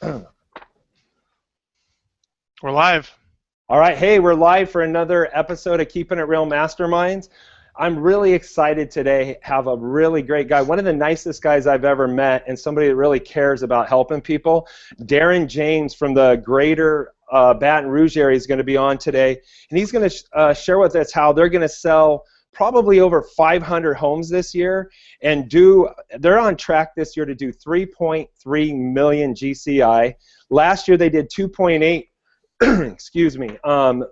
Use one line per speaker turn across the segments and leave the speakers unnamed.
We're live.
All right, hey, we're live for another episode of Keeping It Real Masterminds. I'm really excited today. Have a really great guy, one of the nicest guys I've ever met, and somebody that really cares about helping people. Darren James from the greater Baton Rouge area is going to be on today, and he's going to share with us how they're going to sell probably over 500 homes this year, and they're on track this year to do 3.3 million GCI. Last year they did 2.8 excuse me,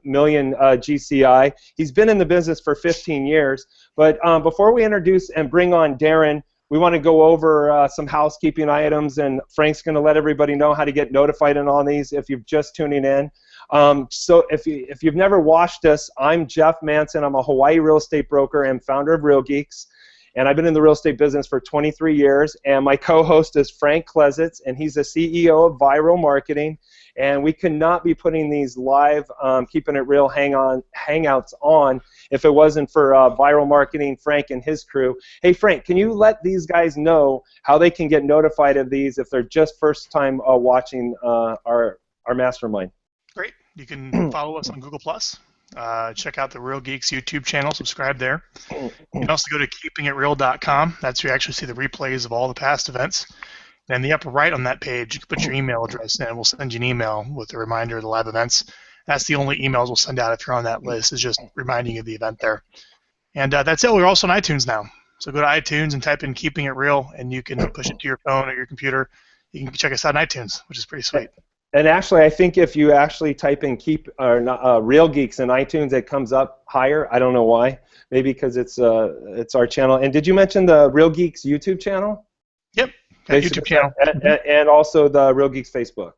million GCI. He's been in the business for 15 years. But before we introduce and bring on Darren, we want to go over some housekeeping items, and Frank's going to let everybody know how to get notified on all these if you're just tuning in. So if you've never watched us, I'm Jeff Manson. I'm a Hawaii real estate broker and founder of Real Geeks. And I've been in the real estate business for 23 years. And my co-host is Frank Klesitz, and he's the CEO of Viral Marketing. And we could not be putting these live Keeping It Real hangouts on if it wasn't for Viral Marketing, Frank and his crew. Hey, Frank, can you let these guys know how they can get notified of these if they're just first time watching our mastermind?
Great. You can follow us on Google+. Check out the Real Geeks YouTube channel. Subscribe there. You can also go to keepingitreal.com. That's where you actually see the replays of all the past events. And in the upper right on that page, you can put your email address in, and we'll send you an email with a reminder of the live events. That's the only emails we'll send out if you're on that list, is just reminding you of the event there. And that's it. We're also on iTunes now. So go to iTunes and type in Keeping It Real, and you can push it to your phone or your computer. You can check us out on iTunes, which is pretty sweet.
And actually, I think if you actually type in Real Geeks in iTunes, it comes up higher. I don't know why. Maybe because it's our channel. And did you mention the Real Geeks YouTube channel?
Yep, YouTube channel.
And also the Real Geeks Facebook.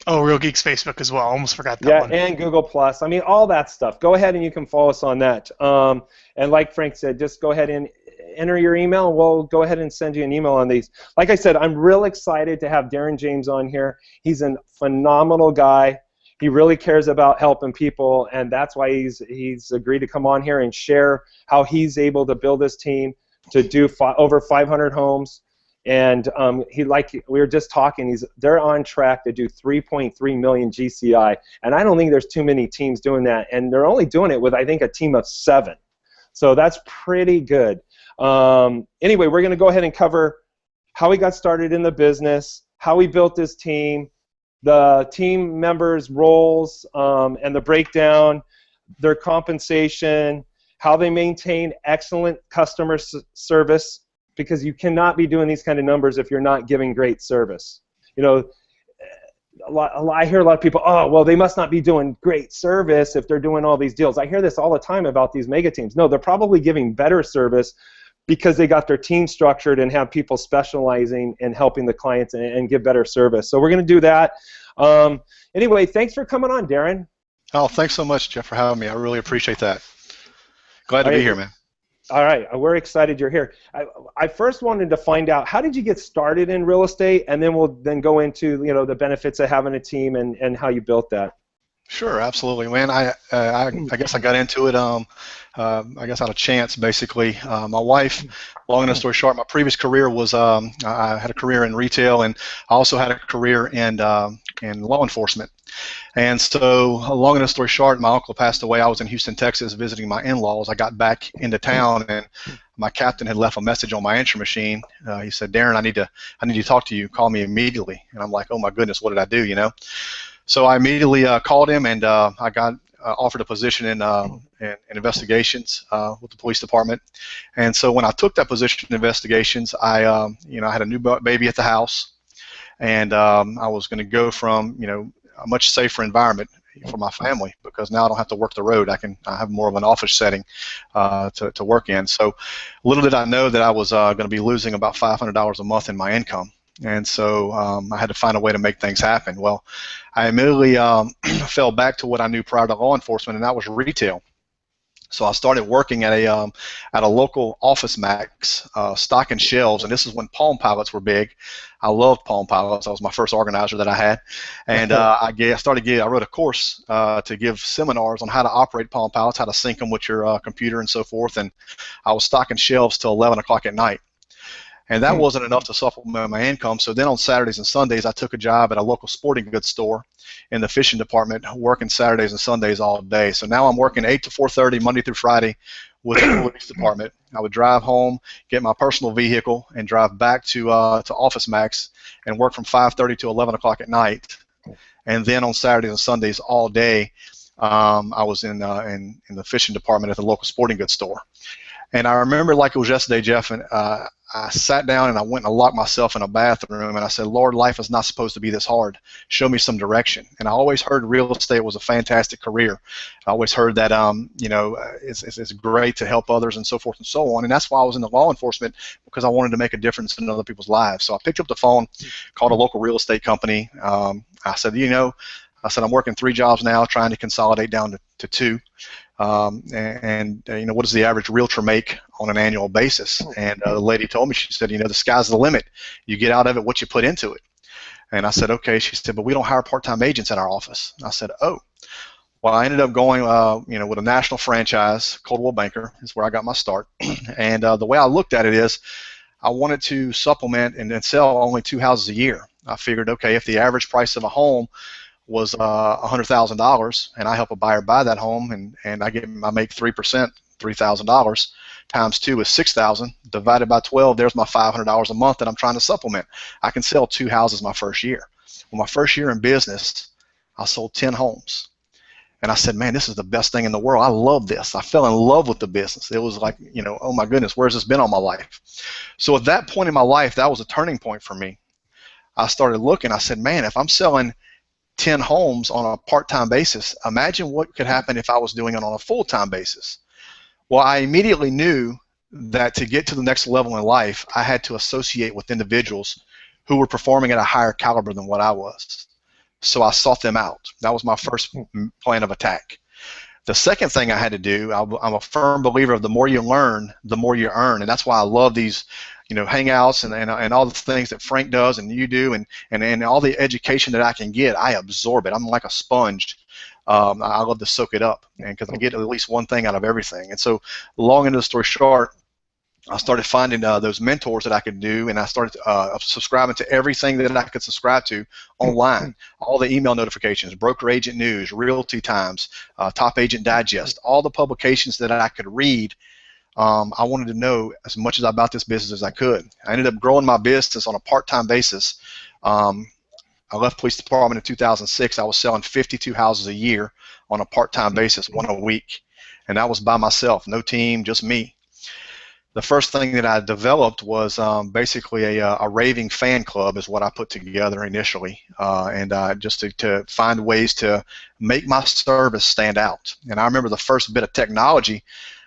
Oh, Real Geeks Facebook as well. Almost forgot that one.
Yeah, and Google+. I mean, all that stuff. Go ahead and you can follow us on that. And like Frank said, just go ahead and enter your email, and we'll go ahead and send you an email on these. Like I said, I'm real excited to have Darren James on here. He's a phenomenal guy. He really cares about helping people, and that's why he's agreed to come on here and share how he's able to build his team to do over 500 homes. And we were just talking, they're on track to do 3.3 million GCI, and I don't think there's too many teams doing that, and they're only doing it with, I think, a team of 7. So that's pretty good. Anyway, we're going to go ahead and cover how he got started in the business, how he built his team, the team members' roles, and the breakdown, their compensation, how they maintain excellent customer service, because you cannot be doing these kind of numbers if you're not giving great service. You know, I hear a lot of people, oh, well, they must not be doing great service if they're doing all these deals. I hear this all the time about these mega teams. No, they're probably giving better service because they got their team structured and have people specializing in helping the clients and give better service. So we're going to do that. Anyway, thanks for coming on, Darren.
Oh, thanks so much, Jeff, for having me. I really appreciate that. Glad to be here, man.
All right, we're excited you're here. I first wanted to find out, how did you get started in real estate, and then we'll go into the benefits of having a team and how you built that.
Sure, absolutely, man. I guess I got into it, I guess out of chance, basically. My wife, long enough story short, my previous career was, I had a career in retail, and I also had a career in law enforcement. And so, long enough story short, my uncle passed away. I was in Houston, Texas, visiting my in-laws. I got back into town, and my captain had left a message on my answer machine. He said, "Darren, I need to talk to you. Call me immediately." And I'm like, "Oh my goodness, what did I do?" So I immediately called him, and I got offered a position in investigations with the police department. And so when I took that position in investigations, I had a new baby at the house, and I was going to go from a much safer environment for my family, because now I don't have to work the road. I have more of an office setting to work in. So little did I know that I was going to be losing about $500 a month in my income. And so I had to find a way to make things happen. Well, I immediately fell back to what I knew prior to law enforcement, and that was retail. So I started working at a local Office Max, stocking shelves, and this is when Palm Pilots were big. I loved Palm Pilots. That was my first organizer that I had, and I wrote a course to give seminars on how to operate Palm Pilots, how to sync them with your computer and so forth. And I was stocking shelves till 11 o'clock at night. And that wasn't enough to supplement my income. So then on Saturdays and Sundays, I took a job at a local sporting goods store in the fishing department, working Saturdays and Sundays all day. So now I'm working 8 to 4:30 Monday through Friday with the police department. I would drive home, get my personal vehicle, and drive back to Office Max and work from 5:30 to 11 o'clock at night. And then on Saturdays and Sundays all day, I was in the fishing department at the local sporting goods store. And I remember like it was yesterday, Jeff, and I sat down and I went and locked myself in a bathroom and I said, Lord, life is not supposed to be this hard. Show me some direction. And I always heard real estate was a fantastic career. I always heard that, you know, it's great to help others and so forth and so on. And that's why I was in the law enforcement, because I wanted to make a difference in other people's lives. So I picked up the phone, called a local real estate company. I said, you know, I'm working 3 jobs now, trying to consolidate down to 2. You know, what does the average realtor make on an annual basis? And the lady told me, she said, you know, the sky's the limit. You get out of it what you put into it. And I said, okay. She said, but we don't hire part-time agents in our office. I said, oh. Well, I ended up going, you know, with a national franchise, Coldwell Banker is where I got my start. And the way I looked at it is, I wanted to supplement and sell only 2 houses a year. I figured, okay, if the average price of a home was $100,000, and I help a buyer buy that home, and I make 3%, $3,000 times 2 is $6,000. Divided by 12, there's my $500 a month that I'm trying to supplement. I can sell 2 houses my first year. Well, my first year in business, I sold 10 homes, and I said, man, this is the best thing in the world. I love this. I fell in love with the business. It was like, you know, oh my goodness, where's this been all my life? So at that point in my life, that was a turning point for me. I started looking. I said, man, if I'm selling 10 homes on a part-time basis, imagine what could happen if I was doing it on a full-time basis. Well, I immediately knew that to get to the next level in life, I had to associate with individuals who were performing at a higher caliber than what I was. So I sought them out. That was my first plan of attack. The second thing I had to do, I'm a firm believer of the more you learn, the more you earn, and that's why I love these, you know, hangouts and all the things that Frank does and you do, and all the education that I can get, I absorb it. I'm like a sponge. I love to soak it up, and because I get at least one thing out of everything. And so, long into the story short, I started finding those mentors that I could do, and I started subscribing to everything that I could subscribe to online. All the email notifications, broker agent news, realty times, top agent digest, all the publications that I could read. I wanted to know as much about this business as I could. I ended up growing my business on a part-time basis. I left police department in 2006. I was selling 52 houses a year on a part-time basis, 1 a week, and that was by myself, no team, just me. The first thing that I developed was basically a raving fan club is what I put together initially, and just to find ways to make my service stand out. And I remember the first bit of technology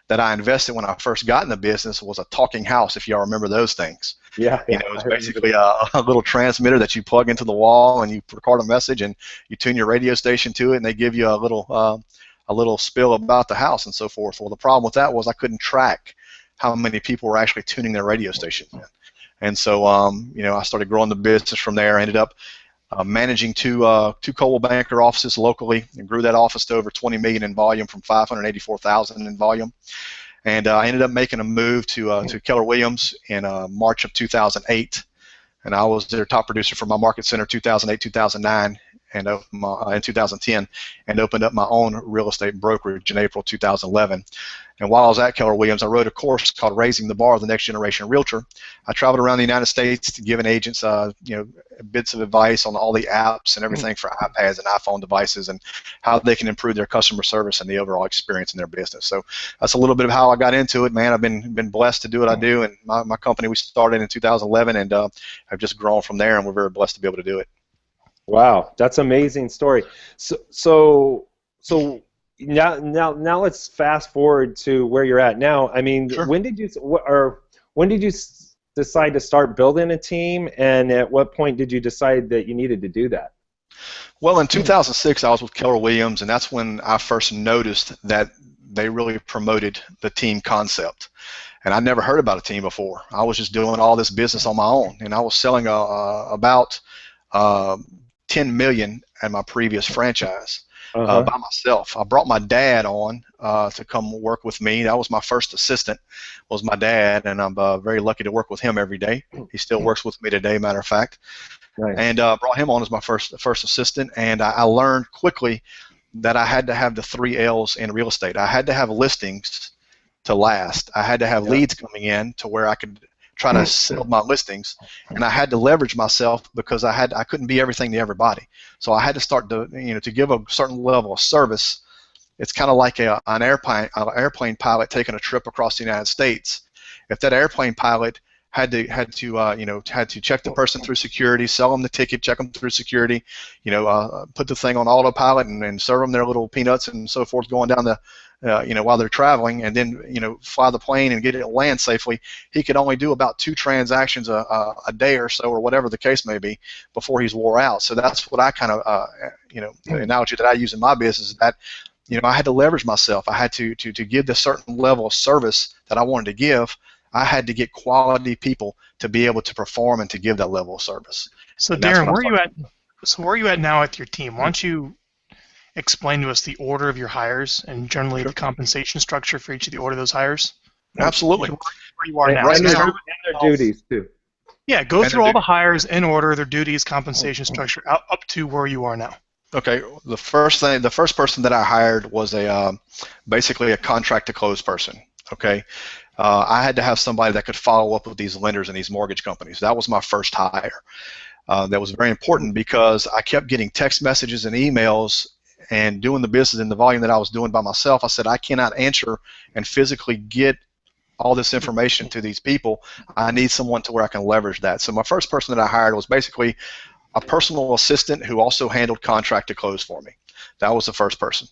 that I invested when I first got in the business was a talking house, if y'all remember those things.
Yeah.
You know, it's basically a little transmitter that you plug into the wall and you record a message and you tune your radio station to it and they give you a little spill about the house and so forth. Well, the problem with that was I couldn't track how many people were actually tuning their radio station in. And so, you know, I started growing the business from there. I ended up managing two Coldwell Banker offices locally, and grew that office to over 20 million in volume from 584,000 in volume. And I ended up making a move to Keller Williams in March of 2008, and I was their top producer for my market center 2008, 2009, and in 2010, and opened up my own real estate brokerage in April 2011. And while I was at Keller Williams, I wrote a course called Raising the Bar of the Next Generation Realtor. I traveled around the United States giving agents, you know, bits of advice on all the apps and everything for iPads and iPhone devices and how they can improve their customer service and the overall experience in their business. So that's a little bit of how I got into it, man. I've been blessed to do what I do, and my company, we started in 2011, and have just grown from there, and we're very blessed to be able to do it.
Wow, that's an amazing story. So now let's fast forward to where you're at now. I mean,
Sure.
when did you decide to start building a team, and at what point did you decide that you needed to do that?
Well, in 2006, I was with Keller Williams, and that's when I first noticed that they really promoted the team concept. And I'd never heard about a team before. I was just doing all this business on my own, and I was selling about 10 million at my previous franchise. by myself. I brought my dad on to come work with me. That was my first assistant, was my dad, and I'm very lucky to work with him every day. He still works with me today, matter of fact.
Nice.
And brought him on as my first assistant, and I learned quickly that I had to have the 3 L's in real estate. I had to have listings to last. I had to have leads coming in to where I could try to sell my listings, and I had to leverage myself because I couldn't be everything to everybody. So I had to start to to give a certain level of service. It's kind of like an airplane pilot taking a trip across the United States. If that airplane pilot had to check the person through security, sell them the ticket, check them through security, put the thing on autopilot and serve them their little peanuts and so forth going down the while they're traveling, and then fly the plane and get it land safely. He could only do about 2 transactions a day or so, or whatever the case may be, before he's wore out. So that's what I kind of the analogy that I use in my business is that I had to leverage myself. I had to give the certain level of service that I wanted to give. I had to get quality people to be able to perform and to give that level of service.
So Darren, where are you at? So where are you at now with your team? Why don't you explain to us the order of your hires and generally the compensation structure for each of the order of those hires?
Absolutely.
Where you are now.
Right now, and their duties too.
Yeah, go through all the hires in order, their duties, compensation structure, up to where you are now.
Okay. The first person that I hired was basically a contract to close person. Okay. I had to have somebody that could follow up with these lenders and these mortgage companies. That was my first hire. That was very important because I kept getting text messages and emails, and doing the business in the volume that I was doing by myself. I said, I cannot answer and physically get all this information to these people. I need someone to where I can leverage that. So my first person that I hired was basically a personal assistant who also handled contract to close for me. That was the first person.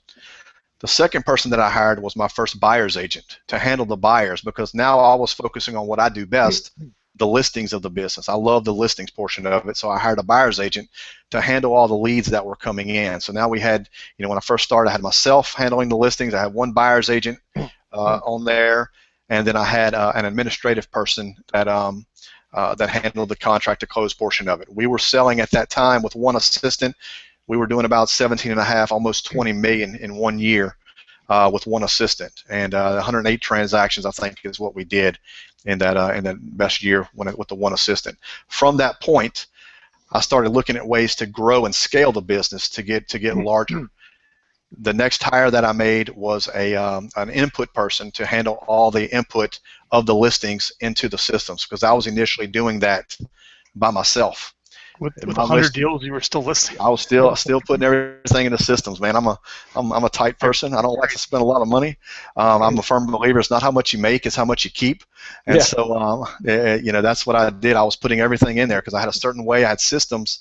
The second person that I hired was my first buyer's agent to handle the buyers, because now I was focusing on what I do best, the listings of the business. I love the listings portion of it, so I hired a buyer's agent to handle all the leads that were coming in. So now we had, when I first started, I had myself handling the listings. I had one buyer's agent on there, and then I had an administrative person that that handled the contract to close portion of it. We were selling at that time with one assistant. We were doing about 17.5, almost 20 million in 1 year with one assistant, and 108 transactions I think is what we did in that best year with the one assistant. From that point, I started looking at ways to grow and scale the business to get larger. The next hire that I made was an input person to handle all the input of the listings into the systems, because I was initially doing that by myself.
With 100 deals, you were still listing.
I was still putting everything in the systems, man. I'm a tight person. I don't like to spend a lot of money. I'm a firm believer. It's not how much you make; it's how much you keep. And so, that's what I did. I was putting everything in there because I had a certain way. I had systems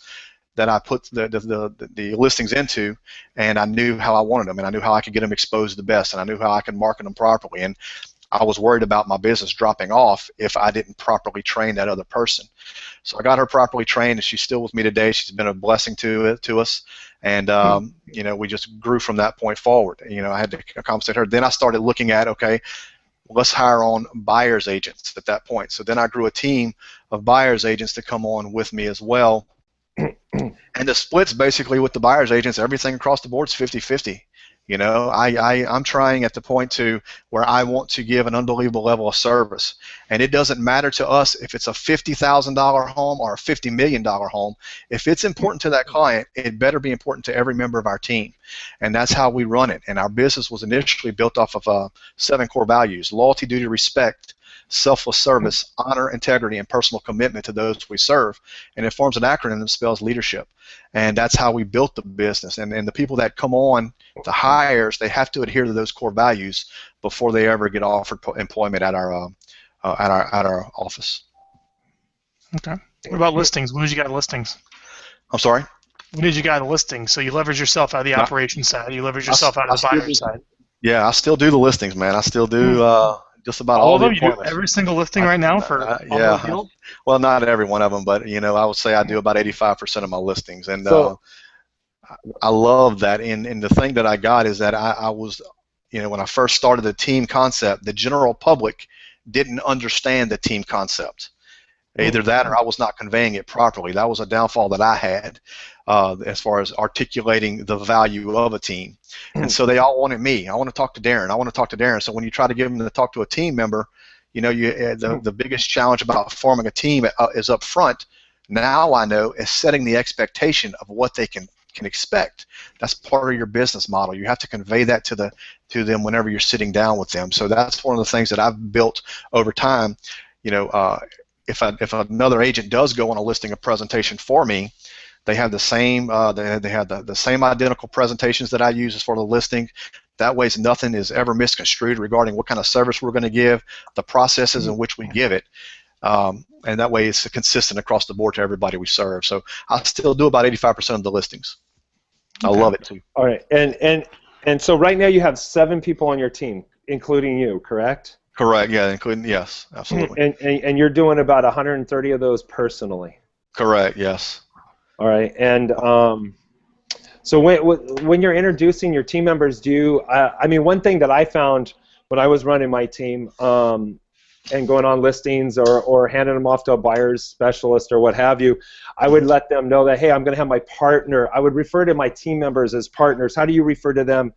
that I put the listings into, and I knew how I wanted them, and I knew how I could get them exposed the best, and I knew how I could market them properly. And I was worried about my business dropping off if I didn't properly train that other person. So I got her properly trained, and she's still with me today. She's been a blessing to us, and we just grew from that point forward. I had to compensate her. Then I started looking at, okay, let's hire on buyer's agents at that point. So then I grew a team of buyer's agents to come on with me as well. And the splits basically with the buyer's agents, everything across the board is 50-50. I'm trying at the point to where I want to give an unbelievable level of service, and it doesn't matter to us if it's a $50,000 home or a $50 million home. If it's important to that client, it better be important to every member of our team, and that's how we run it. And our business was initially built off of 7 core values: loyalty, duty, respect, selfless service, honor, integrity, and personal commitment to those we serve. And it forms an acronym that spells leadership. And that's how we built the business. And the people that come on, the hires, they have to adhere to those core values before they ever get offered employment at our office.
Okay. What about listings? When did you get listings?
I'm sorry?
When did you get the listings? So you leverage yourself out of the operations side. You leverage yourself out of the buyer side.
Yeah, I still do the listings, man. I still do just about all
of
the
them.
appointments.
You do every single listing right now for all those deals?
Well, not every one of them, but I would say I do about 85% of my listings, and I love that. And the thing that I got is that I was, when I first started the team concept, the general public didn't understand the team concept. Either that or I was not conveying it properly. That was a downfall that I had as far as articulating the value of a team. And so they all wanted me. I want to talk to Darren. I want to talk to Darren. So when you try to get them to talk to a team member, you know, the biggest challenge about forming a team is up front. Now I know is setting the expectation of what they can expect. That's part of your business model. You have to convey that to them whenever you're sitting down with them. So that's one of the things that I've built over time. You know, if another agent does go on a listing a presentation for me, they have the same they have the same identical presentations that I use as for the listing. That way, nothing is ever misconstrued regarding what kind of service we're going to give, the processes in which we give it, and that way it's consistent across the board to everybody we serve. So I still do about 85% of the listings. I love it too.
All right, and so right now you have 7 people on your team, including you, correct?
Correct. Yeah, including yes, absolutely.
And you're doing about 130 of those personally.
Correct. Yes.
All right, and so when you're introducing your team members, do you? I mean, one thing that I found when I was running my team and going on listings or handing them off to a buyer's specialist or what have you, I would let them know that, hey, I'm going to have my partner. I would refer to my team members as partners. How do you refer to them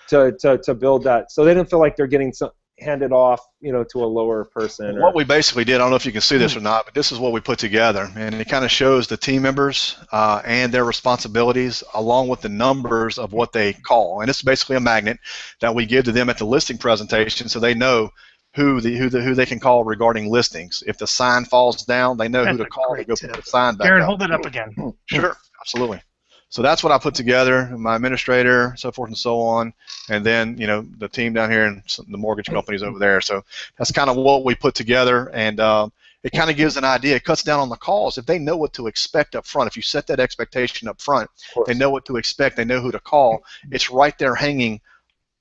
to build that so they don't feel like they're getting handed off, you know, to a lower person?
What we basically did, I don't know if you can see this or not, but this is what we put together, and it kind of shows the team members and their responsibilities along with the numbers of what they call, and it's basically a magnet that we give to them at the listing presentation so they know who they can call regarding listings. If the sign falls down, they know who to call to go put the sign back
Darren,
up.
hold it up again.
Sure, absolutely. So that's what I put together, my administrator, so forth and so on, and then, you know, the team down here and the mortgage companies over there. So that's kind of what we put together, and it kind of gives an idea. It cuts down on the calls. If they know what to expect up front, if you set that expectation up front, they know what to expect, they know who to call. It's right there hanging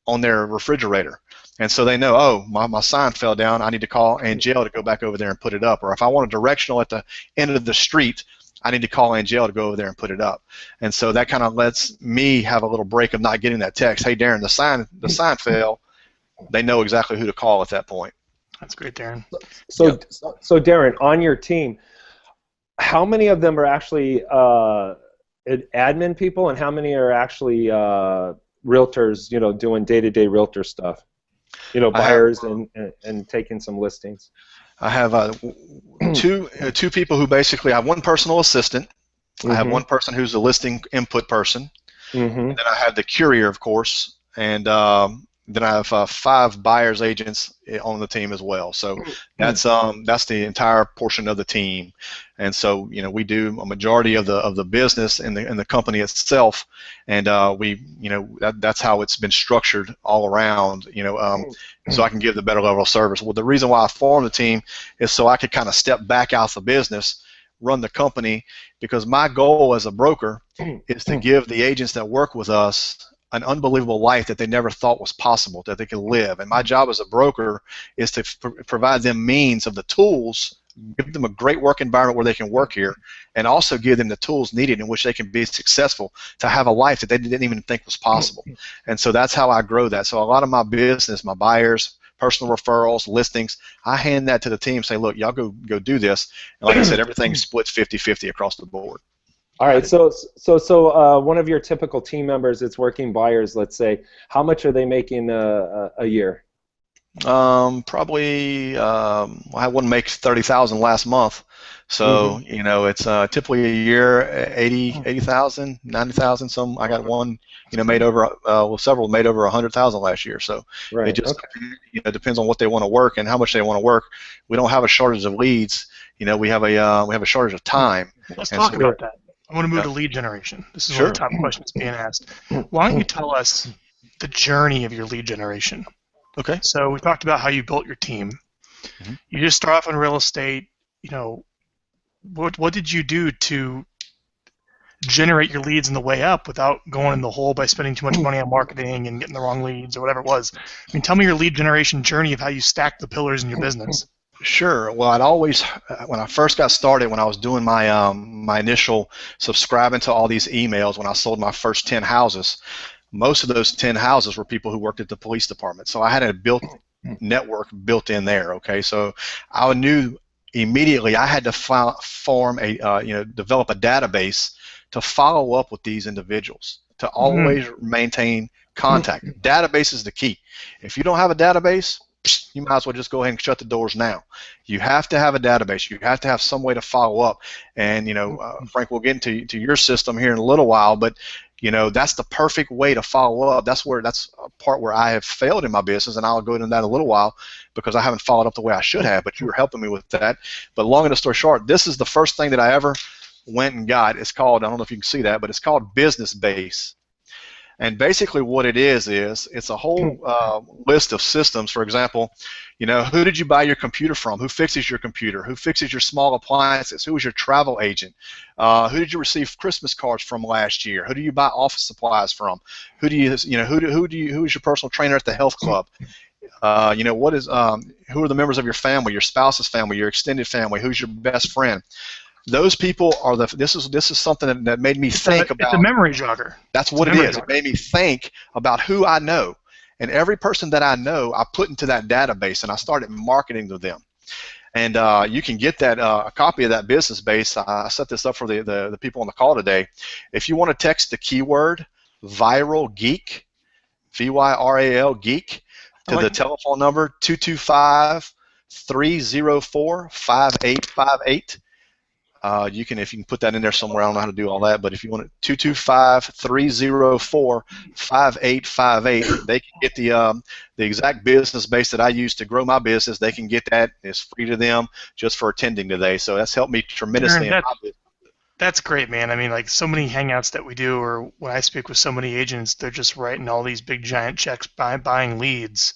on their refrigerator. And so they know, oh, my sign fell down, I need to call Angel to go back over there and put it up. Or if I want a directional at the end of the street, I need to call Angel to go over there and put it up. And so that kind of lets me have a little break of not getting that text. Hey, Darren, the sign fell. They know exactly who to call at that point.
That's great, Darren.
So Darren, on your team, how many of them are actually admin people, and how many are actually realtors, you know, doing day-to-day realtor stuff? You know, buyers and taking some listings.
I have two people who basically, I have one personal assistant. I have one person who's a listing input person. And then I have the courier, of course, and then I have 5 buyers agents on the team as well. So that's the entire portion of the team. And so, you know, we do a majority of the business in the company itself, and that's how it's been structured all around. You know, so I can give the better level of service. Well, the reason why I formed the team is so I could kind of step back out the business, run the company, because my goal as a broker is to give the agents that work with us an unbelievable life that they never thought was possible, that they could live. And my job as a broker is to provide them means of the tools, give them a great work environment where they can work here, and also give them the tools needed in which they can be successful to have a life that they didn't even think was possible. And so that's how I grow that. So a lot of my business, my buyers, personal referrals, listings, I hand that to the team, say, look, y'all go do this. And like I said, everything splits 50-50 across the board.
All right, so one of your typical team members that's working buyers, let's say, how much are they making a year?
Probably, I had one make 30,000 last month, so you know, it's typically a year 80,000, 90,000. Some I got one, you know, made over several made over 100,000 last year. So it just you know, depends on what they want to work and how much they want to work. We don't have a shortage of leads. You know, we have a shortage of time.
Let's talk about that. I want to move to lead generation. This is one of the top questions being asked. Why don't you tell us the journey of your lead generation?
Okay.
So we talked about how you built your team. You just start off in real estate. You know, what did you do to generate your leads in the way up without going in the hole by spending too much money on marketing and getting the wrong leads or whatever it was? I mean, tell me your lead generation journey of how you stacked the pillars in your business.
Sure. Well, I'd always, when I first got started, when I was doing my my initial subscribing to all these emails, when I sold my first 10 houses, most of those 10 houses were people who worked at the police department. So I had a network built in there. Okay, so I knew immediately I had to form a, develop a database to follow up with these individuals, to always maintain contact. Database is the key. If you don't have a database, you might as well just go ahead and shut the doors now. You have to have a database. You have to have some way to follow up. And, Frank, we'll get into your system here in a little while, but, that's the perfect way to follow up. That's a part where I have failed in my business, and I'll go into that in a little while because I haven't followed up the way I should have, but you were helping me with that. But long and the story short, this is the first thing that I ever went and got. It's called, I don't know if you can see that, but it's called Business Base. And basically what it is it's a whole list of systems. For example, who did you buy your computer from? Who fixes your computer? Who fixes your small appliances? Who is your travel agent? Who did you receive Christmas cards from last year? Who do you buy office supplies from? Who is your personal trainer at the health club? Who are the members of your family, your spouse's family, your extended family? Who's your best friend? Those people are this is something that made me think about.
It's a memory jogger.
That's what it is. It made me think about who I know, and every person that I know, I put into that database, and I started marketing to them. And you can get that a copy of that business base. I set this up for the people on the call today. If you want to text the keyword Viral Geek, VYRAL Geek, to the telephone number 225-304-5858. If you can put that in there somewhere, I don't know how to do all that, but if you want it, 225-304-5858, they can get the exact business base that I use to grow my business. They can get that. It's free to them just for attending today. So that's helped me tremendously in my business.
That's great, man. I mean, like so many hangouts that we do, or when I speak with so many agents, they're just writing all these big giant checks buying leads.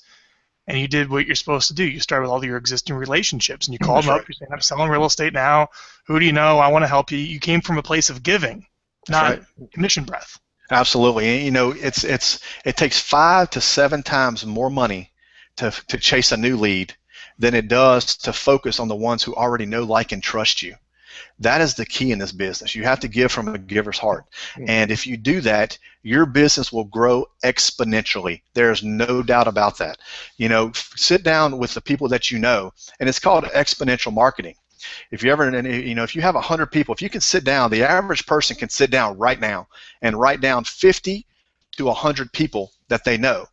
And you did what you're supposed to do. You start with all your existing relationships, and you call them up. You're saying, I'm selling real estate now. Who do you know? I want to help you. You came from a place of giving, not commission breath.
Absolutely. And, it takes 5 to 7 times more money to chase a new lead than it does to focus on the ones who already know, like, and trust you. That is the key in this business. You have to give from a giver's heart. And if you do that, your business will grow exponentially. There's no doubt about that. Sit down with the people that you know, and it's called exponential marketing. If you if you have 100 people, if you can sit down, the average person can sit down right now and write down 50 to 100 people that they know.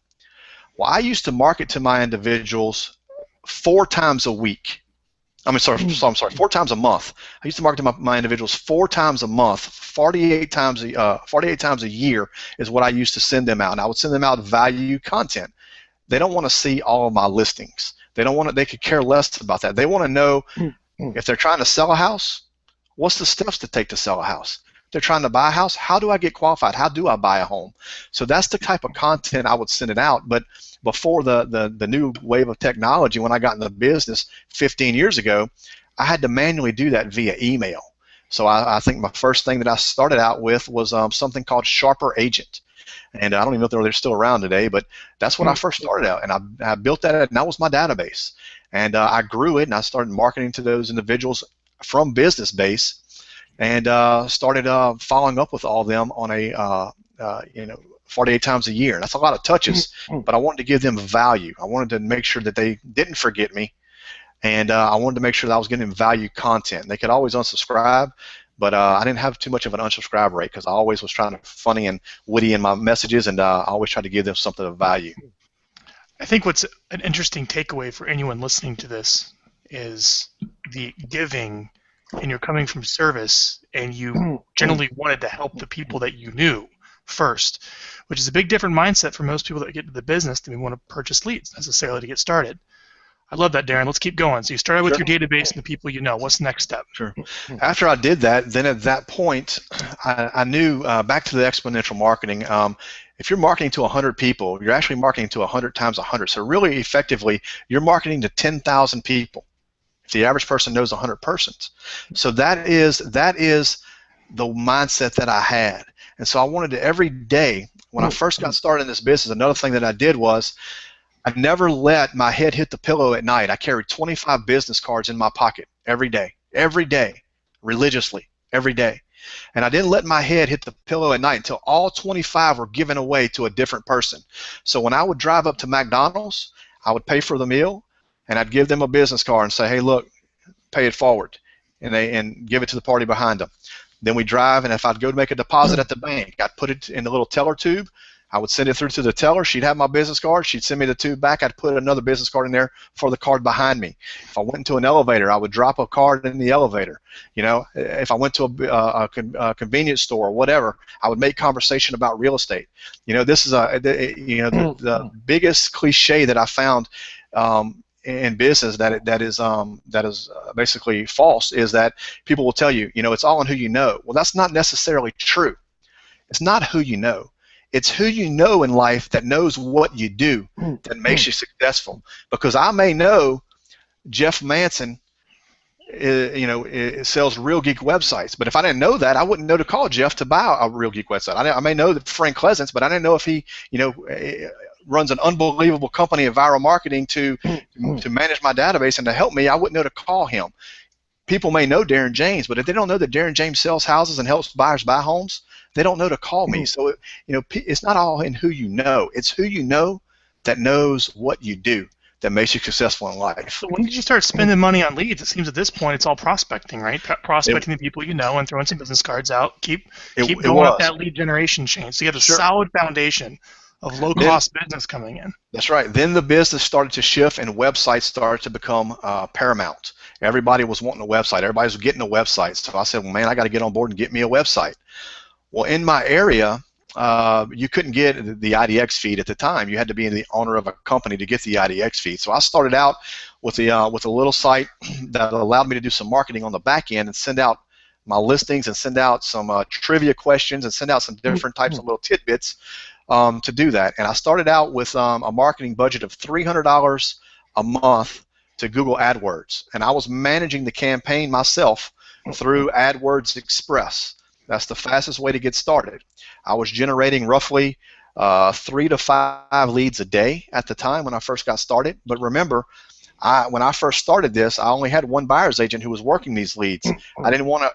Well, I used to market to my individuals 4 times a week. I'm sorry, 4 times a month. I used to market to my individuals 4 times a month, 48 times a year is what I used to send them out. And I would send them out value content. They don't want to see all of my listings. They could care less about that. They want to know if they're trying to sell a house, what's the steps to take to sell a house? If they're trying to buy a house, how do I get qualified? How do I buy a home? So that's the type of content I would send it out. But before the new wave of technology, when I got in the business 15 years ago, I had to manually do that via email. So I think my first thing that I started out with was something called Sharper Agent. And I don't even know if they're still around today, but that's when I first started out. And I built that, and that was my database. And I grew it, and I started marketing to those individuals from Business Base, and started following up with all of them on a 48 times a year. That's a lot of touches, but I wanted to give them value. I wanted to make sure that they didn't forget me, and I wanted to make sure that I was getting them value content. They could always unsubscribe, but I didn't have too much of an unsubscribe rate because I always was trying to be funny and witty in my messages, and I always tried to give them something of value.
I think what's an interesting takeaway for anyone listening to this is the giving, and you're coming from service, and you generally wanted to help the people that you knew first, which is a big different mindset for most people that get into the business than we want to purchase leads necessarily to get started. I love that, Darren. Let's keep going. So you started with your database and the people you know. What's the next step?
Sure. After I did that, then at that point, I knew, back to the exponential marketing, if you're marketing to 100 people, you're actually marketing to 100 times 100. So really effectively, you're marketing to 10,000 people if the average person knows 100 persons. So that is the mindset that I had. And so I wanted to, every day, when I first got started in this business, another thing that I did was I never let my head hit the pillow at night. I carried 25 business cards in my pocket every day, religiously, every day. And I didn't let my head hit the pillow at night until all 25 were given away to a different person. So when I would drive up to McDonald's, I would pay for the meal, and I'd give them a business card and say, hey, look, pay it forward, and give it to the party behind them. Then we drive, and if I'd go to make a deposit at the bank, I'd put it in the little teller tube. I would send it through to the teller. She'd have my business card. She'd send me the tube back. I'd put another business card in there for the card behind me. If I went into an elevator, I would drop a card in the elevator. You know, if I went to a convenience store or whatever, I would make conversation about real estate. You know, this is the biggest cliche that I found in business that is basically false is that people will tell you, you know, it's all in who you know. Well, that's not necessarily true. It's not who you know. It's who you know in life that knows what you do that makes you successful. Because I may know Jeff Manson, sells Real Geek websites, but if I didn't know that, I wouldn't know to call Jeff to buy a Real Geek website. I may know that Frank Pleasance, but I didn't know if he, runs an unbelievable company of viral marketing to manage my database and to help me. I wouldn't know to call him. People may know Darren James, but if they don't know that Darren James sells houses and helps buyers buy homes, they don't know to call me. So, it's not all in who you know. It's who you know that knows what you do that makes you successful in life.
So when did you start spending money on leads? It seems at this point it's all prospecting, right? Prospecting the people you know and throwing some business cards out. Keep going up that lead generation chain. So you have a solid foundation of low-cost business coming in.
That's right. Then the business started to shift and websites started to become paramount. Everybody was wanting a website. Everybody was getting a website. So I said, well, man, I got to get on board and get me a website. Well, in my area, you couldn't get the IDX feed at the time. You had to be the owner of a company to get the IDX feed. So I started out with a little site that allowed me to do some marketing on the back end and send out my listings and send out some trivia questions and send out some different types of little tidbits to do that. And I started out with a marketing budget of $300 a month to Google AdWords. And I was managing the campaign myself through AdWords Express. That's the fastest way to get started. I was generating roughly 3 to 5 leads a day at the time when I first got started. But remember, when I first started this, I only had one buyer's agent who was working these leads. I didn't want to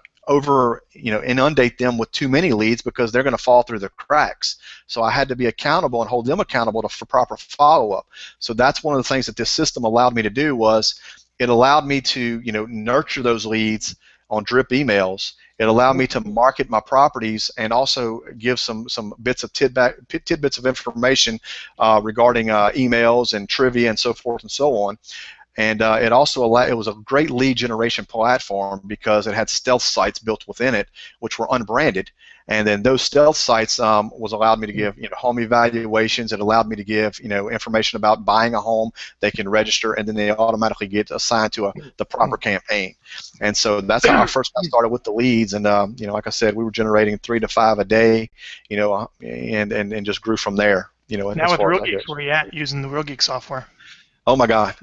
inundate them with too many leads because they're going to fall through the cracks. So I had to be accountable and hold them accountable for proper follow-up. So that's one of the things that this system allowed me to do was it allowed me to nurture those leads on drip emails. It allowed me to market my properties and also give some bits of tidbits of information regarding emails and trivia and so forth and so on. And it was a great lead generation platform because it had stealth sites built within it, which were unbranded. And then those stealth sites allowed me to give home evaluations. It allowed me to give information about buying a home. They can register, and then they automatically get assigned to the proper campaign. And so that's how I first got started with the leads. And like I said, we were generating 3 to 5 a day, and just grew from there.
Now with Real Geeks, where are you at using the Real Geeks software?
Oh my God,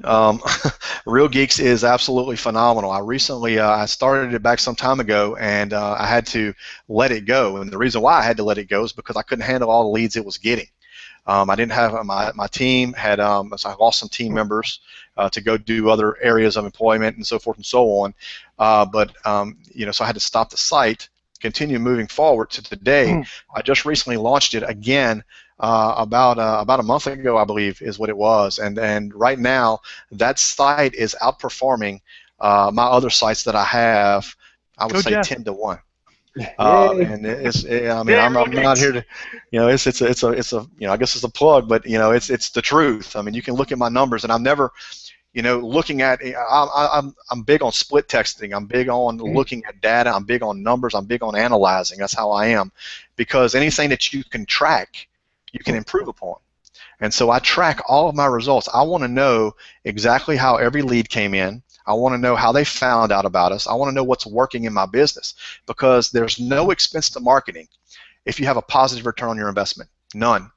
Real Geeks is absolutely phenomenal. I recently I started it back some time ago, and I had to let it go. And the reason why I had to let it go is because I couldn't handle all the leads it was getting. I didn't have my team had so I lost some team members to go do other areas of employment and so forth and so on. So I had to stop the site, continue moving forward to today. I just recently launched it again. About a month ago, I believe, is what it was, and right now that site is outperforming my other sites that I have. I would say 10 to 1. And I'm not here to, it's a I guess it's a plug, but it's the truth. I mean, you can look at my numbers, and I'm never, looking at. I'm big on split testing. I'm big on looking at data. I'm big on numbers. I'm big on analyzing. That's how I am, because anything that you can track, you can improve upon. And so I track all of my results. I want to know exactly how every lead came in. I want to know how they found out about us. I want to know what's working in my business, because there's no expense to marketing if you have a positive return on your investment. None.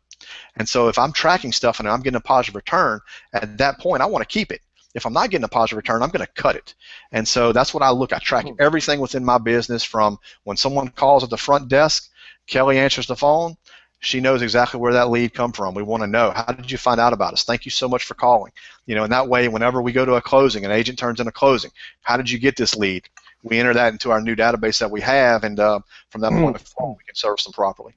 And so if I'm tracking stuff and I'm getting a positive return, at that point I want to keep it. If I'm not getting a positive return, I'm going to cut it. And so that's what I track everything within my business, from when someone calls at the front desk, Kelly answers the phone. She knows exactly where that lead come from. We want to know, how did you find out about us? Thank you so much for calling. And that way, whenever we go to a closing, an agent turns in a closing, how did you get this lead? We enter that into our new database that we have, and from that point forward, we can service them properly.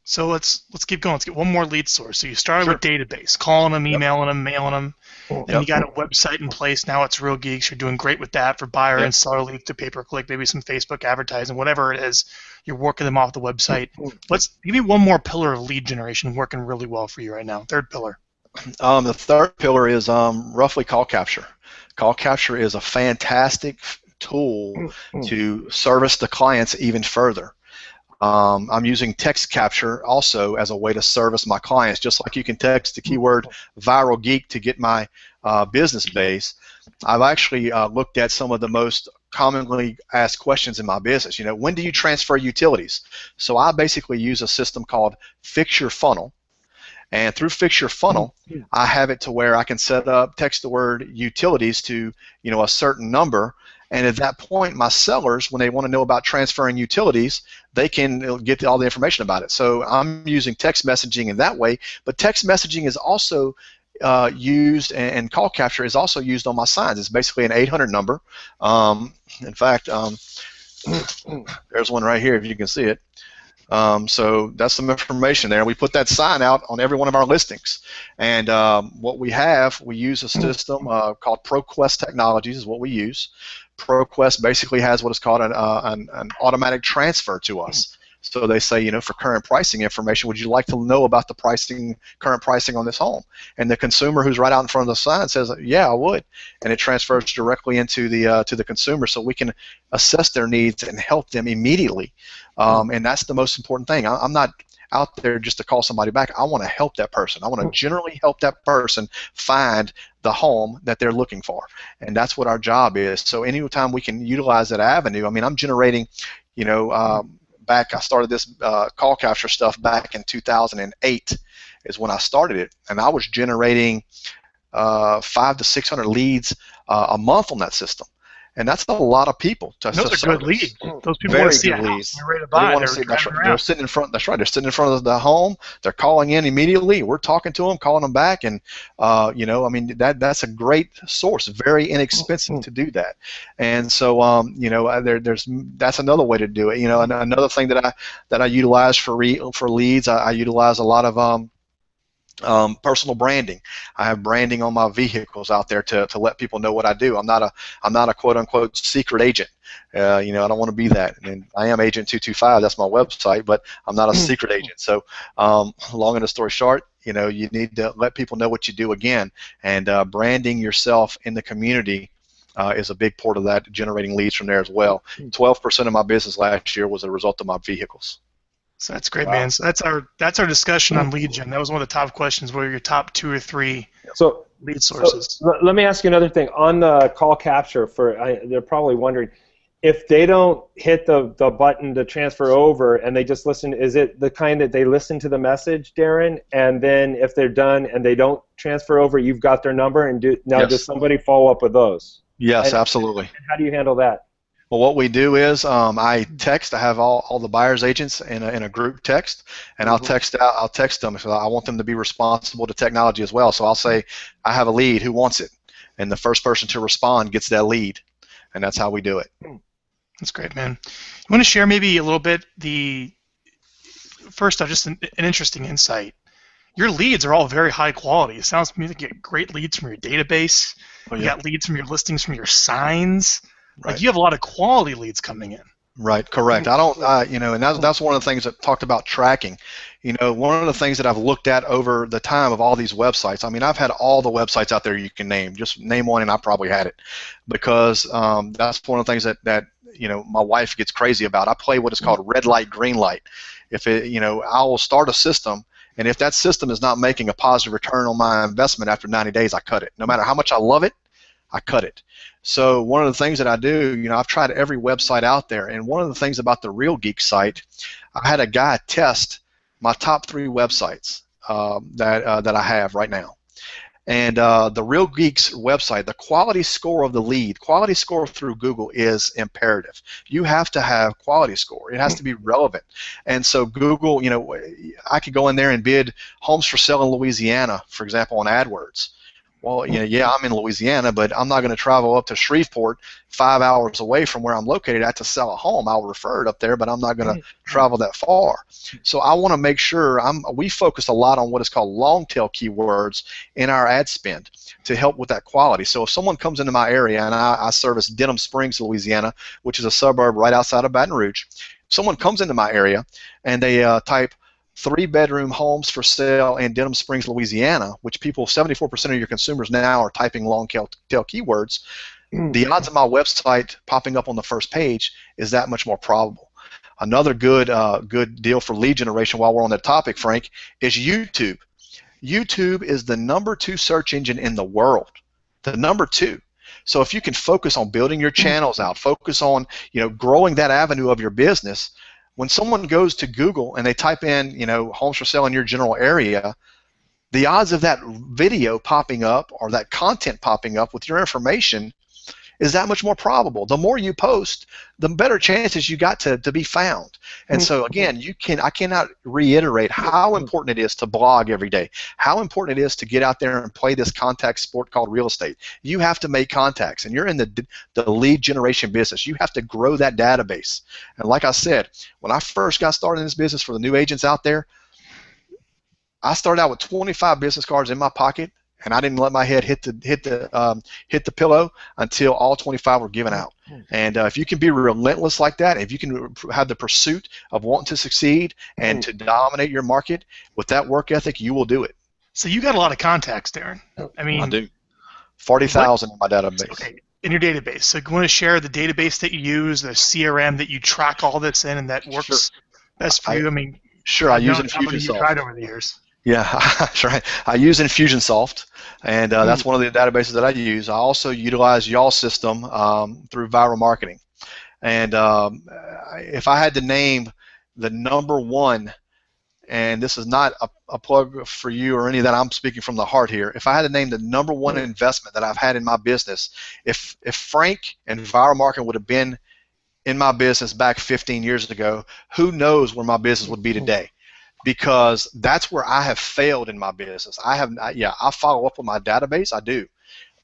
So let's keep going. Let's get one more lead source. So you started
Sure.
with database, calling them,
Yep.
emailing them, mailing them. Then
Yep.
you got a website in place. Now it's Real Geeks. You're doing great with that for buyer
Yep.
and seller leads to pay-per-click, maybe some Facebook advertising, whatever it is. You're working them off the website. Let's give me one more pillar of lead generation working really well for you right now. Third pillar.
The third pillar is roughly call capture. Call capture is a fantastic tool to service the clients even further. I'm using text capture also as a way to service my clients. Just like you can text the keyword viral geek to get my business base, I've actually looked at some of the most commonly asked questions in my business. You know, when do you transfer utilities? So I basically use a system called Fix Your Funnel. And through Fix Your Funnel, I have it to where I can set up, text the word utilities to, you know, a certain number. And at that point, my sellers, when they want to know about transferring utilities, they can get all the information about it. So I'm using text messaging in that way. But text messaging is also used, and call capture is also used on my signs. It's basically an 800 number. In fact, there's one right here if you can see it. So that's some information there. We put that sign out on every one of our listings. And what we have, we use a system called ProQuest Technologies is what we use. ProQuest basically has what is called an automatic transfer to us. So they say, you know, for current pricing information, would you like to know about the pricing, current pricing on this home? And the consumer who's right out in front of the sign says, yeah, I would. And it transfers directly into the to the consumer, so we can assess their needs and help them immediately. And that's the most important thing. I'm not out there just to call somebody back. I want to help that person. I want to generally help that person find the home that they're looking for. And that's what our job is. So anytime we can utilize that avenue, I mean, I'm generating, you know, I started this call capture stuff back in 2008 is when I started it, and I was generating 500 to 600 leads a month on that system, and that's a lot of people.
Those are good leads. Those people
Very
want to see a
good
house.
leads.
They're ready to buy.
They're sitting in front. That's right. They're sitting in front of the home. They're calling in immediately. We're talking to them, calling them back, and you know, I mean, that's a great source. Very inexpensive to do that. And so, you know, that's another way to do it. You know, another thing that I utilize for leads, I utilize a lot of personal branding. I have branding on my vehicles out there to let people know what I do. I'm not a quote unquote secret agent. You know, I don't want to be that. And I am Agent 225. That's my website, but I'm not a secret agent. So, long and the story short, you know, you need to let people know what you do again, and branding yourself in the community is a big part of that, generating leads from there as well. 12% of my business last year was a result of my vehicles.
So that's great, man. So that's our discussion on lead gen. That was one of the top questions. What are your top 2 or 3 lead sources?
So let me ask you another thing on the call capture. They're probably wondering if they don't hit the button to transfer over and they just listen. Is it the kind that they listen to the message, Darren, and then if they're done and they don't transfer over, you've got their number, and does somebody follow up with those?
Yes, absolutely.
And how do you handle that?
Well, what we do is I have all the buyer's agents in a group text, and I'll text them. So I want them to be responsible to technology as well. So I'll say, I have a lead, who wants it? And the first person to respond gets that lead, and that's how we do it.
That's great, man. You want to share maybe a little bit first off, just an interesting insight. Your leads are all very high quality. It sounds to me like you get great leads from your database.
Oh, yeah.
You got leads from your listings, from your signs.
Right.
Like you have a lot of quality leads coming in.
Right, correct. I don't, you know, and that's one of the things that talked about tracking. You know, one of the things that I've looked at over the time of all these websites. I mean, I've had all the websites out there you can name. Just name one, and I probably had it, because that's one of the things that you know, my wife gets crazy about. I play what is called red light, green light. If it, you know, I will start a system, and if that system is not making a positive return on my investment after 90 days, I cut it. No matter how much I love it, I cut it. So one of the things that I do, you know, I've tried every website out there, and one of the things about the Real Geek site, I had a guy test my top 3 websites that I have right now. And the Real Geeks website, the quality score of the lead, quality score through Google is imperative. You have to have quality score. It has to be relevant. And so Google, you know, I could go in there and bid homes for sale in Louisiana, for example, on AdWords. Well, yeah, I'm in Louisiana, but I'm not going to travel up to Shreveport 5 hours away from where I'm located at to sell a home. I'll refer it up there, but I'm not going to travel that far. So I want to make sure we focus a lot on what is called long tail keywords in our ad spend to help with that quality. So if someone comes into my area, and I service Denham Springs, Louisiana, which is a suburb right outside of Baton Rouge, someone comes into my area and they type 3-bedroom homes for sale in Denham Springs, Louisiana, which 74% of your consumers now are typing long tail keywords, the odds of my website popping up on the first page is that much more probable. Another good deal for lead generation while we're on that topic, Frank, is YouTube. YouTube is the #2 search engine in the world, the #2. So if you can focus on building your channels out, focus on growing that avenue of your business, when someone goes to Google and they type in, homes for sale in your general area, the odds of that video popping up or that content popping up with your information is that much more probable. The more you post, the better chances you got to be found. And so again, I cannot reiterate how important it is to blog every day, how important it is to get out there and play this contact sport called real estate. You have to make contacts, and you're in the lead generation business. You have to grow that database. And like I said, when I first got started in this business for the new agents out there, I started out with 25 business cards in my pocket, and I didn't let my head hit the pillow until all 25 were given out. And if you can be relentless like that, if you can have the pursuit of wanting to succeed and to dominate your market with that work ethic, you will do it.
So you got a lot of contacts, Darren.
I do. 40,000 in my database.
Okay, in your database. So you want to share the database that you use, the CRM that you track all this in, and that works best for you.
Sure, I use Infusionsoft.
You've tried over the years.
Yeah, that's right. I use Infusionsoft, and that's one of the databases that I use. I also utilize y'all system through viral marketing. And if I had to name the #1, and this is not a plug for you or any of that, I'm speaking from the heart here. If I had to name the #1 investment that I've had in my business, if Frank and viral marketing would have been in my business back 15 years ago, who knows where my business would be today? Because that's where I have failed in my business. I follow up with my database, I do,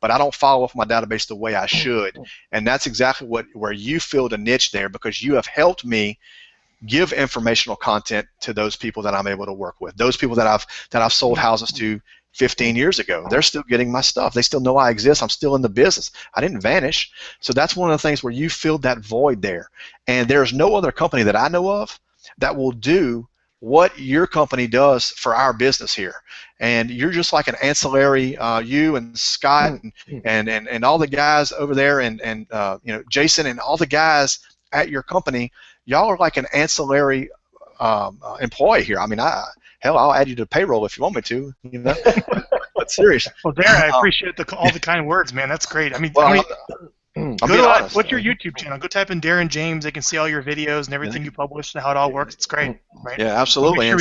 but I don't follow up with my database the way I should. And that's exactly where you filled a niche there, because you have helped me give informational content to those people that I'm able to work with, those people that I've sold houses to 15 years ago. They're still getting my stuff. They still know I exist. I'm still in the business. I didn't vanish. So that's one of the things where you filled that void there. And there's no other company that I know of that will do what your company does for our business here. And you're just like an ancillary, you and Scott and all the guys over there, and Jason and all the guys at your company, y'all are like an ancillary employee here. Hell, I'll add you to payroll if you want me to. But seriously.
Well, Darren, I appreciate all the kind words, man. That's great. What's your YouTube channel? Go type in Darren James. They can see all your videos and everything you publish and how it all works. It's great, right?
Yeah, absolutely.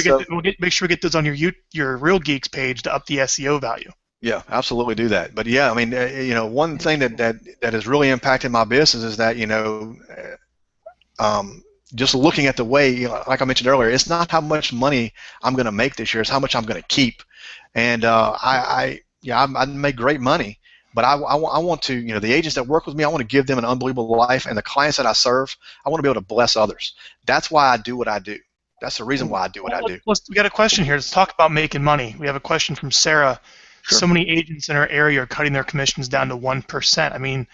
Make sure we get those on your Real Geeks page to up the SEO value.
Yeah, absolutely do that. But yeah, one thing that has really impacted my business is that just looking at the way, like I mentioned earlier, it's not how much money I'm going to make this year; it's how much I'm going to keep. And I make great money. But I want to, the agents that work with me, I want to give them an unbelievable life, and the clients that I serve, I want to be able to bless others. That's why I do what I do. That's the reason why I do what I do.
We got a question here. Let's talk about making money. We have a question from Sarah.
Sure.
So many agents in our area are cutting their commissions down to 1%.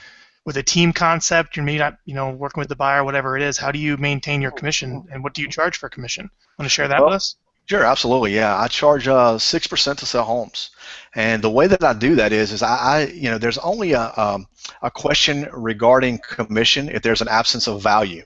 With a team concept, you're maybe not, working with the buyer, whatever it is. How do you maintain your commission, and what do you charge for commission? Want to share that with us?
Sure, absolutely. Yeah, I charge 6% to sell homes, and the way that I do that is there's only a question regarding commission if there's an absence of value,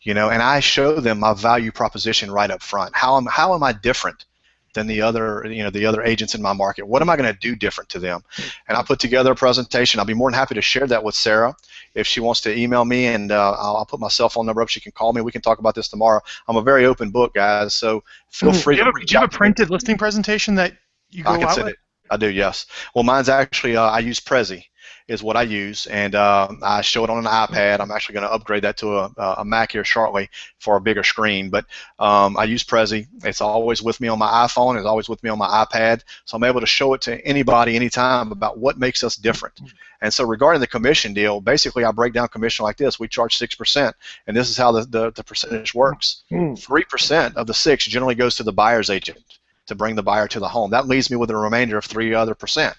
and I show them my value proposition right up front. How am I different than the other agents in my market? What am I going to do different to them? And I put together a presentation. I'll be more than happy to share that with Sarah if she wants to email me, and I'll put my cell phone number up. She can call me. We can talk about this tomorrow. I'm a very open book, guys, so feel free to reach out.
Do you have a printed listing presentation that you go out with?
I do, yes. Well, mine's actually I use Prezi. is what I use, and I show it on an iPad. I'm actually going to upgrade that to a Mac here shortly for a bigger screen. But I use Prezi. It's always with me on my iPhone. It's always with me on my iPad. So I'm able to show it to anybody, anytime, about what makes us different. And so regarding the commission deal, basically I break down commission like this. We charge 6%, and this is how the percentage works. 3% of the 6 generally goes to the buyer's agent to bring the buyer to the home. That leaves me with a remainder of 3 other percent.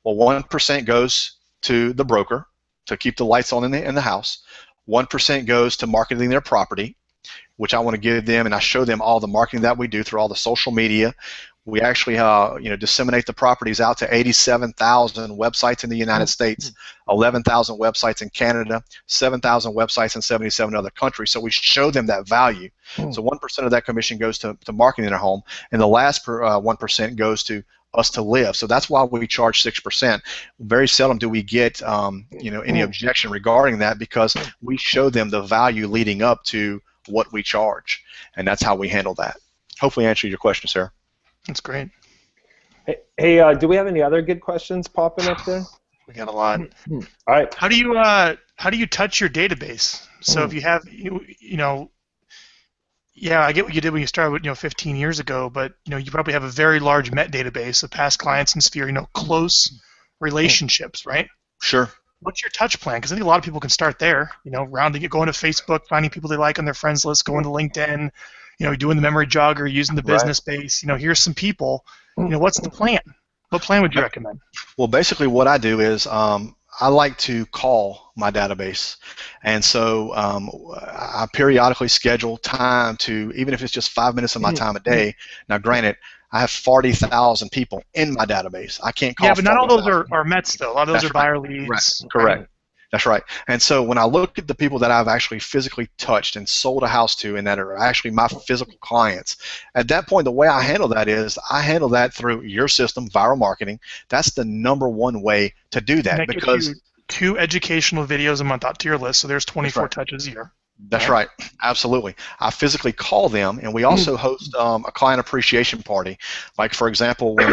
Well, 1% goes to the broker to keep the lights on in the house. 1% goes to marketing their property, which I want to give them, and I show them all the marketing that we do through all the social media. We actually disseminate the properties out to 87,000 websites in the United States, 11,000 websites in Canada, 7,000 websites in 77 other countries. So we show them that value. So 1% of that commission goes to marketing their home, and the last 1% goes to us to live. So that's why we charge 6%. Very seldom do we get any objection regarding that, because we show them the value leading up to what we charge, and that's how we handle that. Hopefully answer your question, sir.
That's great.
Hey, do we have any other good questions popping up there?
We got a lot.
All right.
How do you touch your database? So if you have yeah, I get what you did when you started, 15 years ago, but you probably have a very large Met database of past clients and Sphere, close relationships, right?
Sure.
What's your touch plan? Because I think a lot of people can start there, rounding it, going to Facebook, finding people they like on their friends list, going to LinkedIn, doing the memory jogger, using the business base. Here's some people. What's the plan? What plan would you recommend?
Well, basically what I do is I like to call my database, and so I periodically schedule time to, even if it's just 5 minutes of my time a day. Now, granted, I have 40,000 people in my database. I can't call.
Yeah, but not all those are Mets, though. A lot of those are buyer leads.
Right. Correct. That's right. And so when I look at the people that I've actually physically touched and sold a house to, and that are actually my physical clients, at that point, the way I handle that is I handle that through your system, viral marketing. That's the #1 way to do that, because
2 educational videos a month out to your list, so there's 24 touches a year.
That's right. Absolutely. I physically call them, and we also host a client appreciation party. Like, for example, when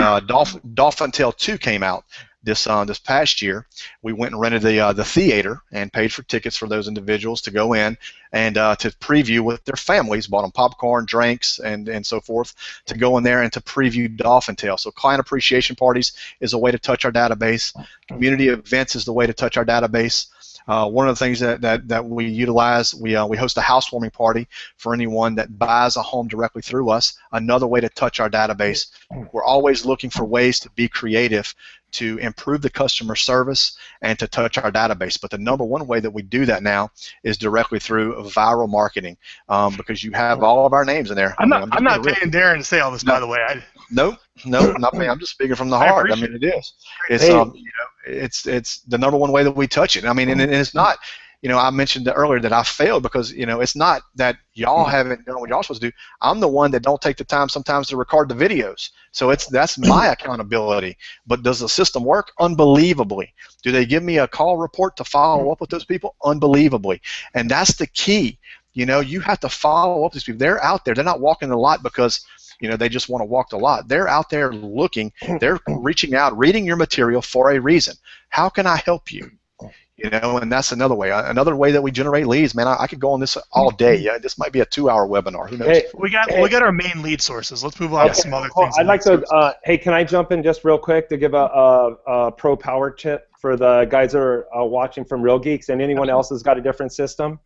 Dolphin Tale 2 came out this past year, we went and rented the theater and paid for tickets for those individuals to go in and to preview with their families, bought them popcorn, drinks, and so forth, to go in there and to preview Dolphin Tale. So client appreciation parties is a way to touch our database. Community events is the way to touch our database. One of the things that we utilize, we host a housewarming party for anyone that buys a home directly through us. Another way to touch our database. We're always looking for ways to be creative to improve the customer service and to touch our database. But the #1 way that we do that now is directly through viral marketing, because you have all of our names in there.
I'm not paying Darren to say all this, by the way.
No, not me. I'm just speaking from the heart. I mean, it is. It's it's the #1 way that we touch it. I mean, and it's not. I mentioned earlier that I failed because it's not that y'all haven't done what y'all supposed to do. I'm the one that don't take the time sometimes to record the videos. So that's my accountability. But does the system work? Unbelievably. Do they give me a call report to follow up with those people? Unbelievably. And that's the key. You have to follow up with these people. They're out there. They're not walking the lot because they just want to walk the lot. They're out there looking. They're reaching out, reading your material for a reason. How can I help you? And that's another way. Another way that we generate leads, man. I could go on this all day. Yeah, this might be a 2-hour webinar. Who knows?
Hey,
we got our main lead sources. Let's move on to some other things.
I'd like to. Hey, can I jump in just real quick to give a pro power tip for the guys that are watching from Real Geeks and anyone else that's got a different system?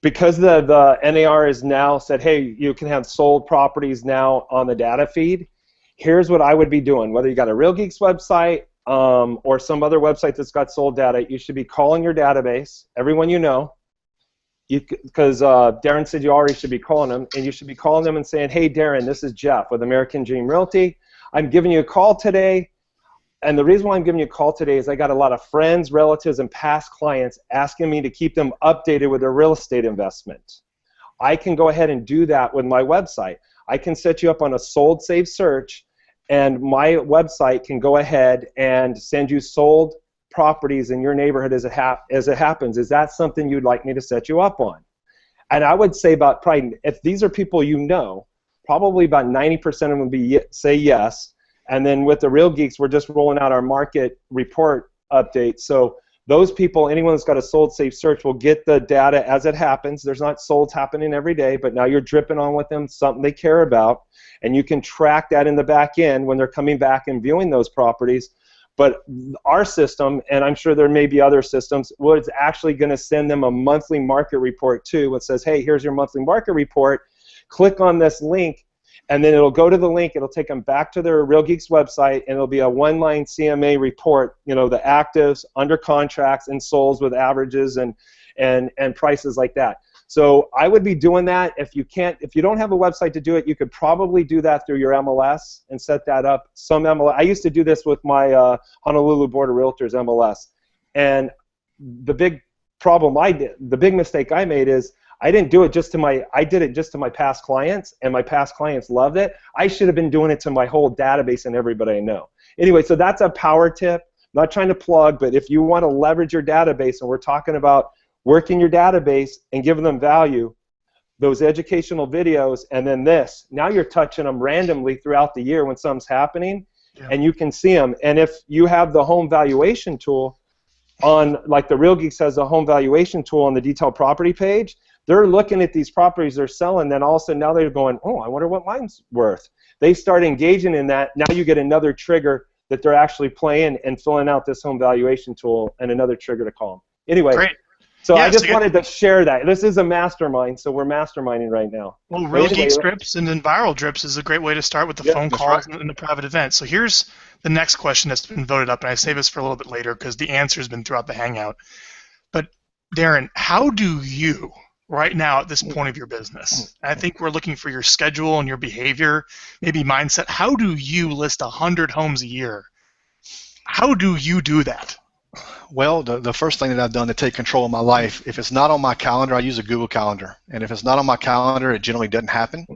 Because the NAR has now said, hey, you can have sold properties now on the data feed. Here's what I would be doing. Whether you got a Real Geeks website or some other website that's got sold data, you should be calling your database, everyone you know, because Darren said you already should be calling them, and you should be calling them and saying, hey, Darren, this is Jeff with American Dream Realty. I'm giving you a call today, and the reason why I'm giving you a call today is I got a lot of friends, relatives, and past clients asking me to keep them updated with their real estate investment. I can go ahead and do that with my website. I can set you up on a sold save search, and my website can go ahead and send you sold properties in your neighborhood as it happens. Is that something you'd like me to set you up on? And I would say about probably, if these are people you know, probably about 90% of them would say yes. And then with the Real Geeks, we're just rolling out our market report update. So those people, anyone that's got a sold safe search, will get the data as it happens. There's not solds happening every day, but now you're dripping on with them, something they care about, and you can track that in the back end when they're coming back and viewing those properties. But our system, and I'm sure there may be other systems, well, it's actually going to send them a monthly market report too, which says, hey, here's your monthly market report. Click on this link, and then it'll go to the link. It'll take them back to their Real Geeks website, and it'll be a one-line CMA report, you know, the actives, under contracts, and solds with averages and prices like that. So I would be doing that. If you don't have a website to do it, you could probably do that through your MLS and set that up. Some MLS. I used to do this with my Honolulu Board of Realtors MLS, and the big problem the big mistake I made is I did it just to my past clients, and my past clients loved it. I should have been doing it to my whole database and everybody I know. Anyway, so that's a power tip. I'm not trying to plug, but if you want to leverage your database, and we're talking about working your database and giving them value, those educational videos, and then this, now you're touching them randomly throughout the year when something's happening, and you can see them. And if you have the home valuation tool on, like the Real Geeks has a home valuation tool on the detailed property page, they're looking at these properties they're selling, then all of a sudden now they're going, oh, I wonder what mine's worth. They start engaging in that. Now you get another trigger that they're actually playing and filling out this home valuation tool, and another trigger to call them. Anyway. Great. So yeah, I just wanted to share that. This is a mastermind, so we're masterminding right now.
Well, Real Geeks Drips and then Viral Drips is a great way to start with the phone calls and the private events. So here's the next question that's been voted up, and I save this for a little bit later because the answer has been throughout the Hangout. But Darren, how do you, right now at this point of your business, I think we're looking for your schedule and your behavior, maybe mindset, how do you list 100 homes a year? How do you do that?
Well, the first thing that I've done to take control of my life, if it's not on my calendar, I use a Google Calendar. And if it's not on my calendar, it generally doesn't happen.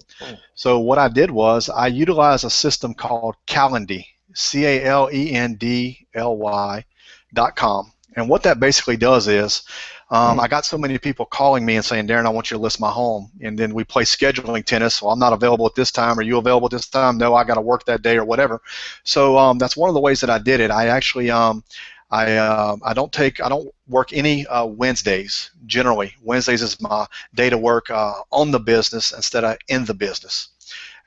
So what I did was I utilized a system called Calendly, CALENDLY.com. And what that basically does is I got so many people calling me and saying, Darren, I want you to list my home. And then we play scheduling tennis. So I'm not available at this time. Are you available at this time? No, I got to work that day or whatever. So that's one of the ways that I did it. I actually I don't work any Wednesdays. Generally, Wednesdays is my day to work on the business instead of in the business.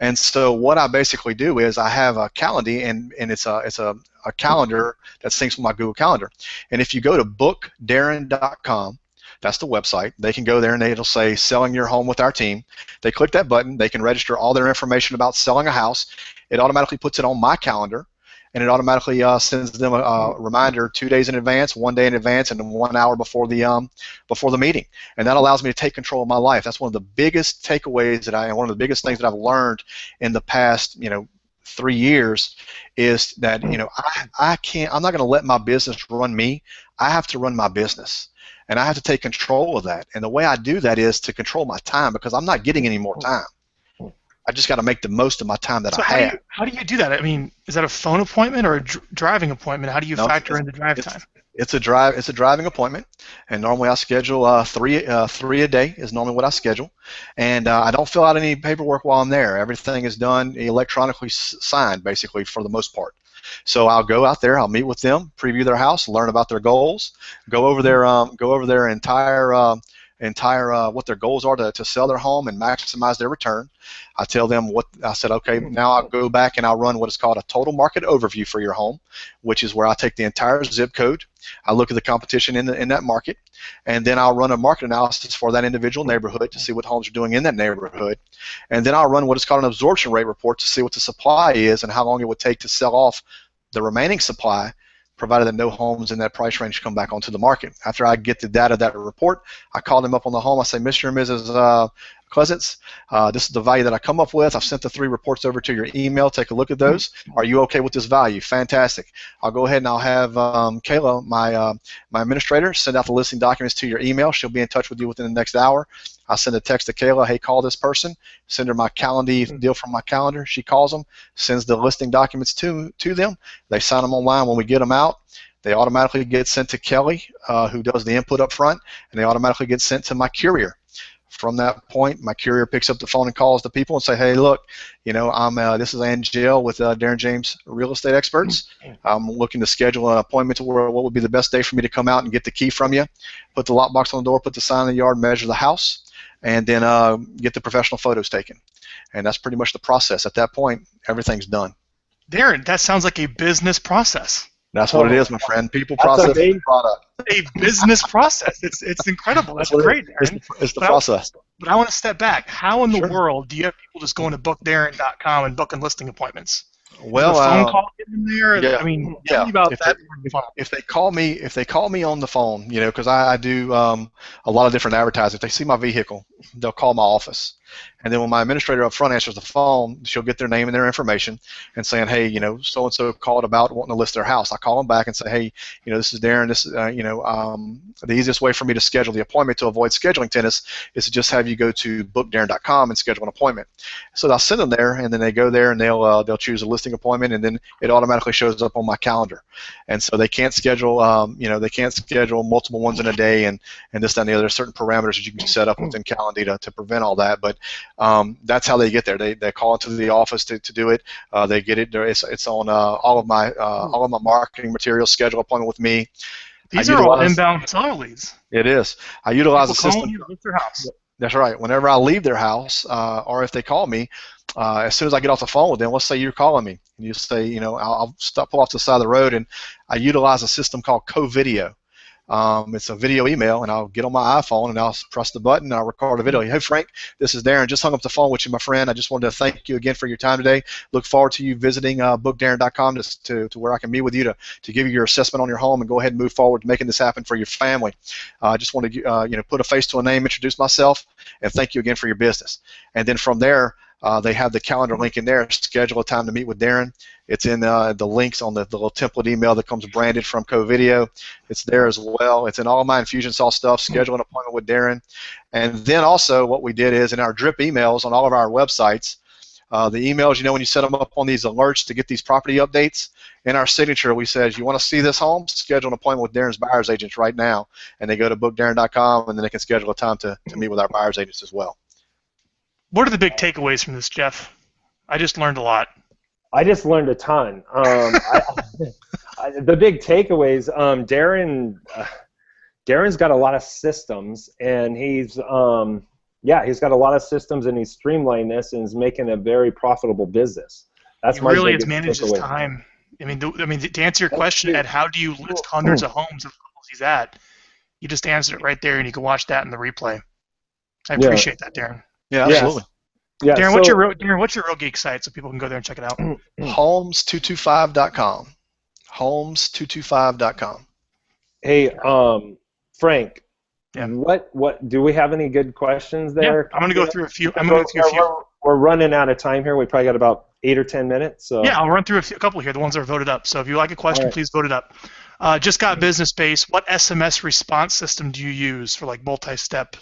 And so what I basically do is I have a Calendly, and it's a calendar that syncs with my Google Calendar. And if you go to bookdarren.com, that's the website. They can go there and it'll say selling your home with our team. They click that button. They can register all their information about selling a house. It automatically puts it on my calendar. And it automatically sends them a reminder 2 days in advance, 1 day in advance, and then 1 hour before the meeting. And that allows me to take control of my life. That's one of the biggest takeaways and one of the biggest things that I've learned in the past 3 years is that I'm not going to let my business run me. I have to run my business, and I have to take control of that. And the way I do that is to control my time, because I'm not getting any more time. I just got to make the most of my time that I have.
How do you do that? I mean, is that a phone appointment or a driving appointment? How do you factor in the drive time?
It's a driving appointment, and normally I schedule three a day is normally what I schedule, and I don't fill out any paperwork while I'm there. Everything is done electronically signed, basically, for the most part. So I'll go out there, I'll meet with them, preview their house, learn about their goals, go over their entire what their goals are to sell their home and maximize their return. I tell them what I said. Okay, now I'll go back and I'll run what is called a total market overview for your home, which is where I take the entire zip code. I look at the competition in that market, and then I'll run a market analysis for that individual neighborhood to see what homes are doing in that neighborhood, and then I'll run what is called an absorption rate report to see what the supply is and how long it would take to sell off the remaining supply, provided that no homes in that price range come back onto the market. After I get the data of that report, I call them up on the home. I say, Mr. and Mrs. Klesitz, this is the value that I come up with. I've sent the 3 reports over to your email. Take a look at those. Are you okay with this value? Fantastic. I'll go ahead and I'll have Kayla, my administrator, send out the listing documents to your email. She'll be in touch with you within the next hour. I'll send a text to Kayla, hey, call this person. Send her my Calendly deal from my calendar. She calls them, sends the listing documents to them. They sign them online. When we get them out, they automatically get sent to Kelly, who does the input up front, and they automatically get sent to my courier. From that point, my courier picks up the phone and calls the people and say, hey, look, this is Angel with Darren James Real Estate Experts. I'm looking to schedule an appointment to where what would be the best day for me to come out and get the key from you, put the lockbox on the door, put the sign in the yard, measure the house, and then get the professional photos taken. And that's pretty much the process. At that point, everything's done.
Darren, that sounds like a business process.
That's what it is, my friend. People process the product.
A business process. It's incredible. That's great, Darren.
It's the process.
But I want to step back. How in the world do you have people just going to bookdarren.com and booking listing appointments?
Well,
phone call in there.
Yeah,
I mean, tell me about that.
If they call me on the phone, because I do a lot of different advertising. If they see my vehicle, they'll call my office, and then when my administrator up front answers the phone, she'll get their name and their information and saying, hey, so and so called about wanting to list their house. I call them back and say, hey, this is Darren. This is the easiest way for me to schedule the appointment to avoid scheduling tennis is to just have you go to bookdarren.com and schedule an appointment. So I'll send them there, and then they go there and they'll choose a listing appointment, and then it automatically shows up on my calendar. And so they can't schedule multiple ones in a day and this, that, and the other. There's certain parameters that you can set up within Calendar to prevent all that. But that's how they get there. They call into the office to do it. They get it. It's on all of my marketing materials. Schedule appointment with me.
These are all inbound seller leads.
It is. I utilize a system.
You list their house.
That's right. Whenever I leave their house, or if they call me, as soon as I get off the phone with them, let's say you're calling me, and you say, I'll pull off to the side of the road, and I utilize a system called Co-Video. It's a video email, and I'll get on my iPhone and I'll press the button and I'll record a video. Hey, Frank, this is Darren. Just hung up the phone with you, my friend. I just wanted to thank you again for your time today. Look forward to you visiting bookdarren.com to where I can meet with you to give you your assessment on your home and go ahead and move forward to making this happen for your family. I just want to put a face to a name, introduce myself, and thank you again for your business. And then from there, they have the calendar link in there. Schedule a time to meet with Darren. It's in the links on the little template email that comes branded from Co-Video. It's there as well. It's in all my Infusionsoft stuff. Schedule an appointment with Darren. And then also what we did is in our drip emails on all of our websites, the emails, when you set them up on these alerts to get these property updates, in our signature we said, you want to see this home? Schedule an appointment with Darren's buyer's agents right now. And they go to bookdarren.com, and then they can schedule a time to meet with our buyer's agents as well.
What are the big takeaways from this, Jeff? I just learned a lot.
I just learned a ton. The big takeaways, Darren's got a lot of systems, and he's got a lot of systems, and he's streamlined this and is making a very profitable business. That's
he really has managed his time. I mean, to answer your question, Ed, how do you list hundreds of homes of levels he's at? You just answered it right there, and you can watch that in the replay. I appreciate that, Darren.
Yeah, absolutely.
Yeah,
Darren, what's your Real Geek site so people can go there and check it out?
Homes225.com. Homes225.com.
Hey, Frank. Yeah. What do we have any good questions there?
Yeah, I'm going to go through a few.
We're running out of time here. We probably got about 8 or 10 minutes. So.
Yeah, I'll run through a couple here, the ones that are voted up. So if you like a question, please vote it up. Just got business base. What SMS response system do you use for like multi-step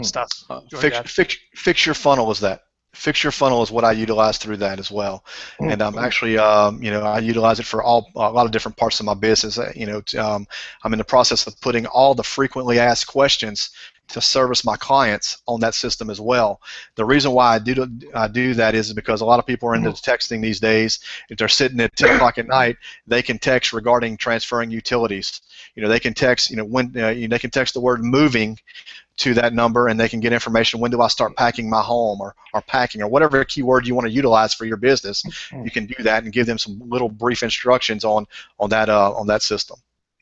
stuff?
Fix Your Funnel is that. Fix Your Funnel is what I utilize through that as well, and I'm actually, I utilize it for a lot of different parts of my business. I'm in the process of putting all the frequently asked questions to service my clients on that system as well. The reason why I do that is because a lot of people are into texting these days. If they're sitting at 10 o'clock at night, they can text regarding transferring utilities. They can text, when they can text the word moving to that number, and they can get information. When do I start packing my home, or packing, or whatever keyword you want to utilize for your business? You can do that and give them some little brief instructions on that system.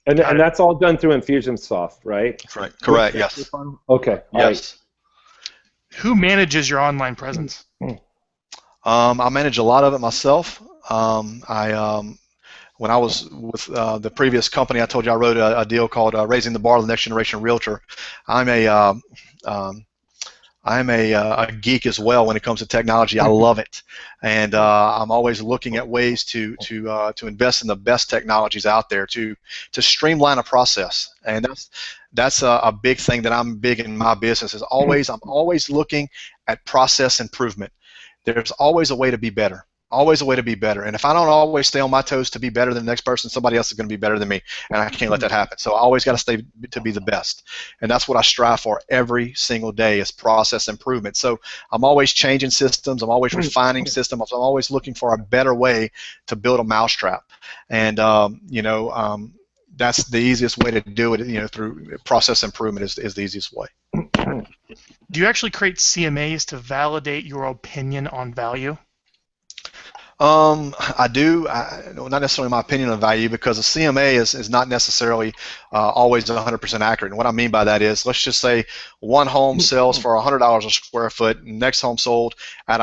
And that's all done through Infusionsoft, right?
Correct. Yes.
Okay.
Yes.
Who manages your online presence?
I manage a lot of it myself. When I was with the previous company, I told you I wrote a deal called Raising the Bar of the Next Generation Realtor. I'm a geek as well when it comes to technology. I love it, and I'm always looking at ways to invest in the best technologies out there to streamline a process. And that's a big thing that I'm big in my business. I'm always looking at process improvement. There's always a way to be better. Always a way to be better. And if I don't always stay on my toes to be better than the next person, somebody else is going to be better than me, and I can't let that happen. So I always got to stay to be the best, and that's what I strive for every single day is process improvement. So I'm always changing systems. I'm always refining systems. I'm always looking for a better way to build a mousetrap, and that's the easiest way to do it. Through process improvement is the easiest way.
Do you actually create CMAs to validate your opinion on value?
I do, not necessarily my opinion on value, because a CMA is not necessarily always 100% accurate. And what I mean by that is, let's just say one home sells for $100 a square foot, and next home sold at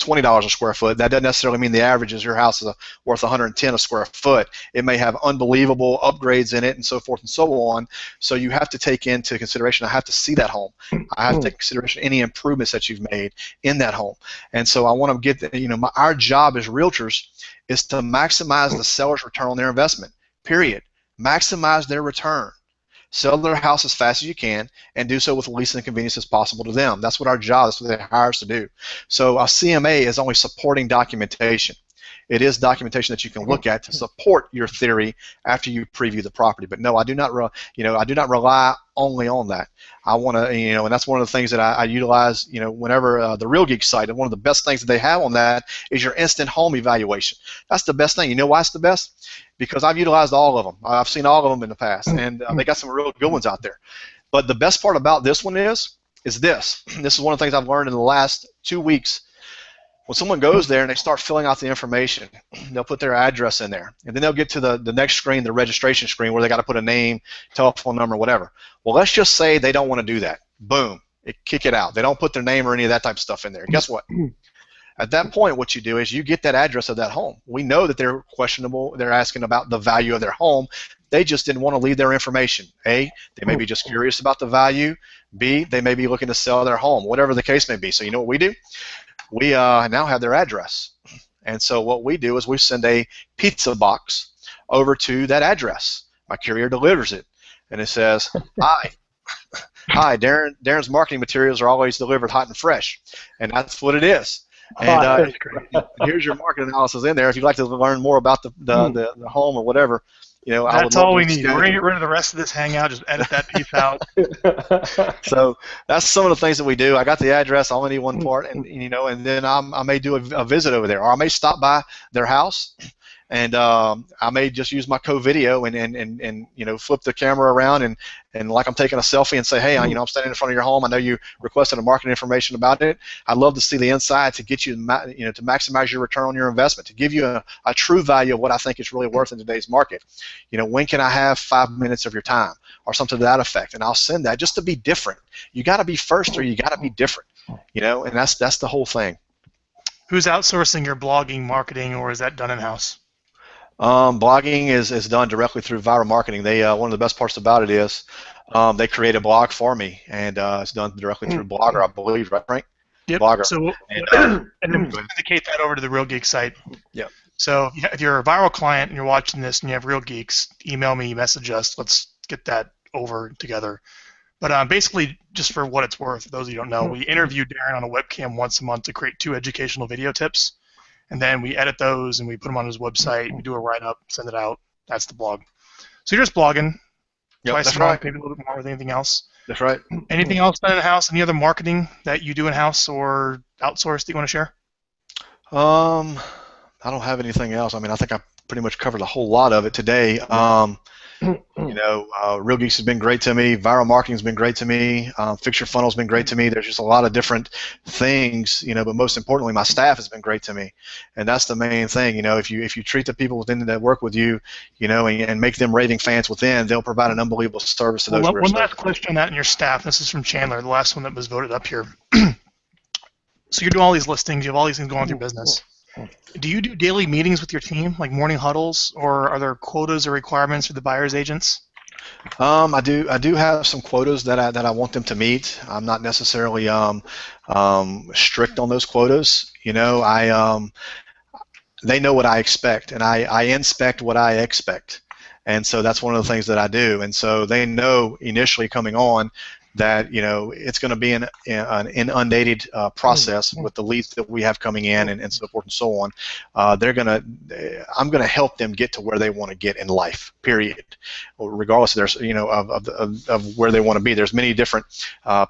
$20 a square foot. That doesn't necessarily mean the average is your house is worth 110 a square foot. It may have unbelievable upgrades in it and so forth and so on. So you have to take into consideration, I have to see that home. I have to take into consideration any improvements that you've made in that home. And so I want to get, our job as realtors is to maximize the seller's return on their investment, period. Maximize their return. Sell their house as fast as you can, and do so with the least inconvenience as possible to them. That's what our job, that's what they hire us to do. So a CMA is only supporting documentation. It is documentation that you can look at to support your theory after you preview the property. But no, I do not rely only on that. I want to, and that's one of the things that I utilize, whenever the Real Geek site, and one of the best things that they have on that is your instant home evaluation. That's the best thing. You know why it's the best? Because I've utilized all of them. I've seen all of them in the past, and they got some real good ones out there. But the best part about this one is this. This is one of the things I've learned in the last 2 weeks. When someone goes there and they start filling out the information, they'll put their address in there, and then they'll get to the next screen, the registration screen, where they got to put a name, telephone number, whatever. Well, let's just say they don't want to do that. Boom, kick it out. They don't put their name or any of that type of stuff in there. Guess what? At that point, what you do is you get that address of that home. We know that they're questionable. They're asking about the value of their home. They just didn't want to leave their information. A, they may be just curious about the value. B, they may be looking to sell their home, whatever the case may be. So you know what we do? We now have their address. And so what we do is we send a pizza box over to that address. My courier delivers it, and it says, "Hi, Darren's marketing materials are always delivered hot and fresh," and that's what it is. And here's your market analysis in there. If you'd like to learn more about the home or whatever,
that's all we need. We're gonna get rid of the rest of this hangout. Just edit that piece out.
So that's some of the things that we do. I got the address. I only need one part, and and then I may do a visit over there, or I may stop by their house, and I may just use my co-video and flip the camera around and like I'm taking a selfie and say, hey, I'm standing in front of your home. I know you requested a marketing information about it. I'd love to see the inside to get you to maximize your return on your investment, to give you a true value of what I think it's really worth in today's market. When can I have 5 minutes of your time or something to that effect? And I'll send that just to be different. You got to be first, or you got to be different. And that's the whole thing.
Who's outsourcing your blogging, marketing, or is that done in-house?
Blogging is done directly through Viral Marketing. They one of the best parts about it is they create a blog for me, and it's done directly through Blogger, I believe, right, Frank?
Yep.
Blogger.
So and then syndicate that over to the Real Geek site.
Yep.
So if you're a viral client and you're watching this and you have Real Geeks, email me, message us. Let's get that over together. But basically, just for what it's worth, those of you who don't know, we interview Darren on a webcam once a month to create 2 educational video tips. And then we edit those and we put them on his website. We do a write-up, send it out. That's the blog. So you're just blogging twice a month, maybe a little bit more with anything else.
That's right.
Anything else done in-house? Any other marketing that you do in-house or outsourced that you want to share?
I don't have anything else. I think I pretty much covered a whole lot of it today. Real Geeks has been great to me. Viral Marketing has been great to me. Fix Your Funnel has been great to me. There's just a lot of different things, but most importantly, my staff has been great to me, and that's the main thing. If you treat the people within that work with you, and make them raving fans within, they'll provide an unbelievable service to those.
One last question on that in your staff. This is from Chandler, the last one that was voted up here. So you're doing all these listings. You have all these things going on with your business. Do you do daily meetings with your team, like morning huddles, or are there quotas or requirements for the buyer's agents?
I do have some quotas that I want them to meet. I'm not necessarily strict on those quotas. They know what I expect, and I inspect what I expect. And so that's one of the things that I do. And so they know initially coming on that it's going to be an inundated process with the leads that we have coming in and so forth and so on. I'm going to help them get to where they want to get in life. Period. Regardless of of where they want to be. There's many different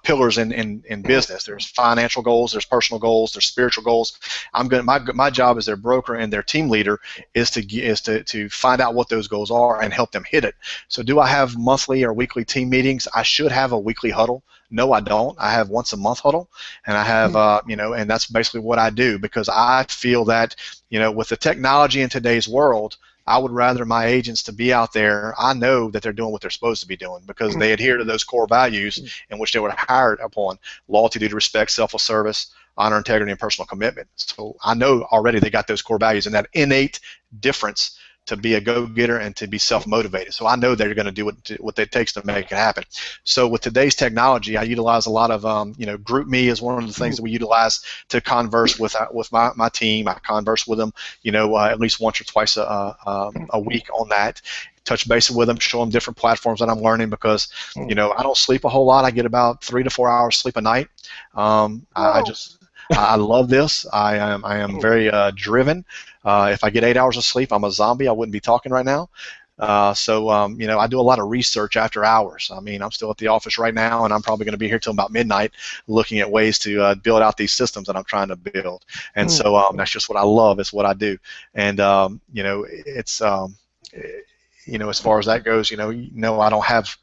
pillars in business. There's financial goals. There's personal goals. There's spiritual goals. My job as their broker and their team leader is to find out what those goals are and help them hit it. So do I have monthly or weekly team meetings? I should have a weekly huddle. No, I don't. I have once a month huddle, and I have and that's basically what I do, because I feel that with the technology in today's world, I would rather my agents to be out there. I know that they're doing what they're supposed to be doing because they adhere to those core values in which they were hired upon: loyalty, duty, respect, selfless service, honor, integrity, and personal commitment. So I know already they got those core values and that innate difference to be a go-getter and to be self-motivated. So I know they're going to do what it takes to make it happen. So with today's technology, I utilize a lot of, GroupMe is one of the things that we utilize to converse with my team. I converse with them, at least once or twice a week on that. Touch base with them, show them different platforms that I'm learning, because I don't sleep a whole lot. I get about 3 to 4 hours sleep a night. I love this. I am very driven. If I get 8 hours of sleep, I'm a zombie. I wouldn't be talking right now. I do a lot of research after hours. I mean, I'm still at the office right now, and I'm probably going to be here till about midnight looking at ways to build out these systems that I'm trying to build. And so that's just what I love. It's what I do. And, it's... as far as that goes, I don't have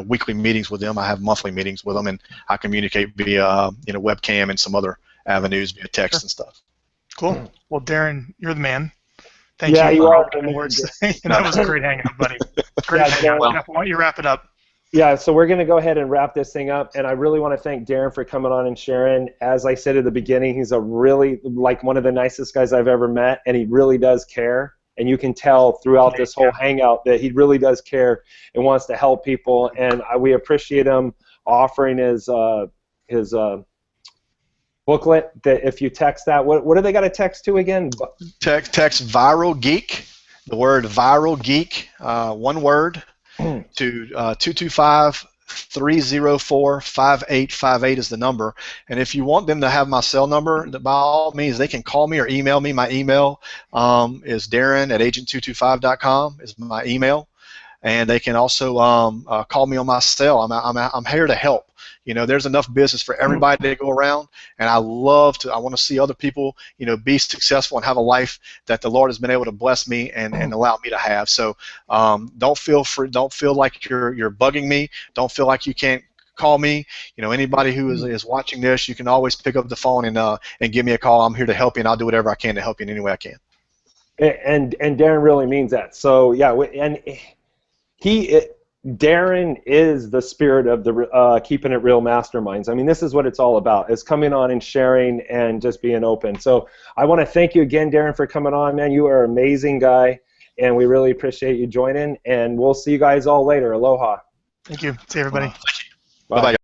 weekly meetings with them. I have monthly meetings with them, and I communicate via webcam and some other avenues via text and stuff.
Cool. Well, Darren, you're the man. Thank you.
Yeah, you are.
That was a great hangout, buddy. Great hangout. Why don't you wrap it up?
Yeah, so we're going to go ahead and wrap this thing up, and I really want to thank Darren for coming on and sharing. As I said at the beginning, he's a really, one of the nicest guys I've ever met, and he really does care. And you can tell throughout this whole hangout that he really does care and wants to help people. And we appreciate him offering his booklet. That if you text that, what do they got to text to again?
Text Viral Geek, the word Viral Geek, one word, to 225-304-5858 is the number. And if you want them to have my cell number, by all means, they can call me or email me. My email is Darren@agent225.com is my email. And they can also call me on my cell. I'm here to help. There's enough business for everybody to go around, and I want to see other people, be successful and have a life that the Lord has been able to bless me and allow me to have. So don't feel like you're bugging me. Don't feel like you can't call me. Anybody who is watching this, you can always pick up the phone and give me a call. I'm here to help you, and I'll do whatever I can to help you in any way I can.
And Darren really means that. So yeah, and Darren is the spirit of the Keeping It Real Masterminds. I mean, this is what it's all about, is coming on and sharing and just being open. So I want to thank you again, Darren, for coming on, man. You are an amazing guy, and we really appreciate you joining, and we'll see you guys all later. Aloha.
Thank you. See you, everybody.
Bye-bye.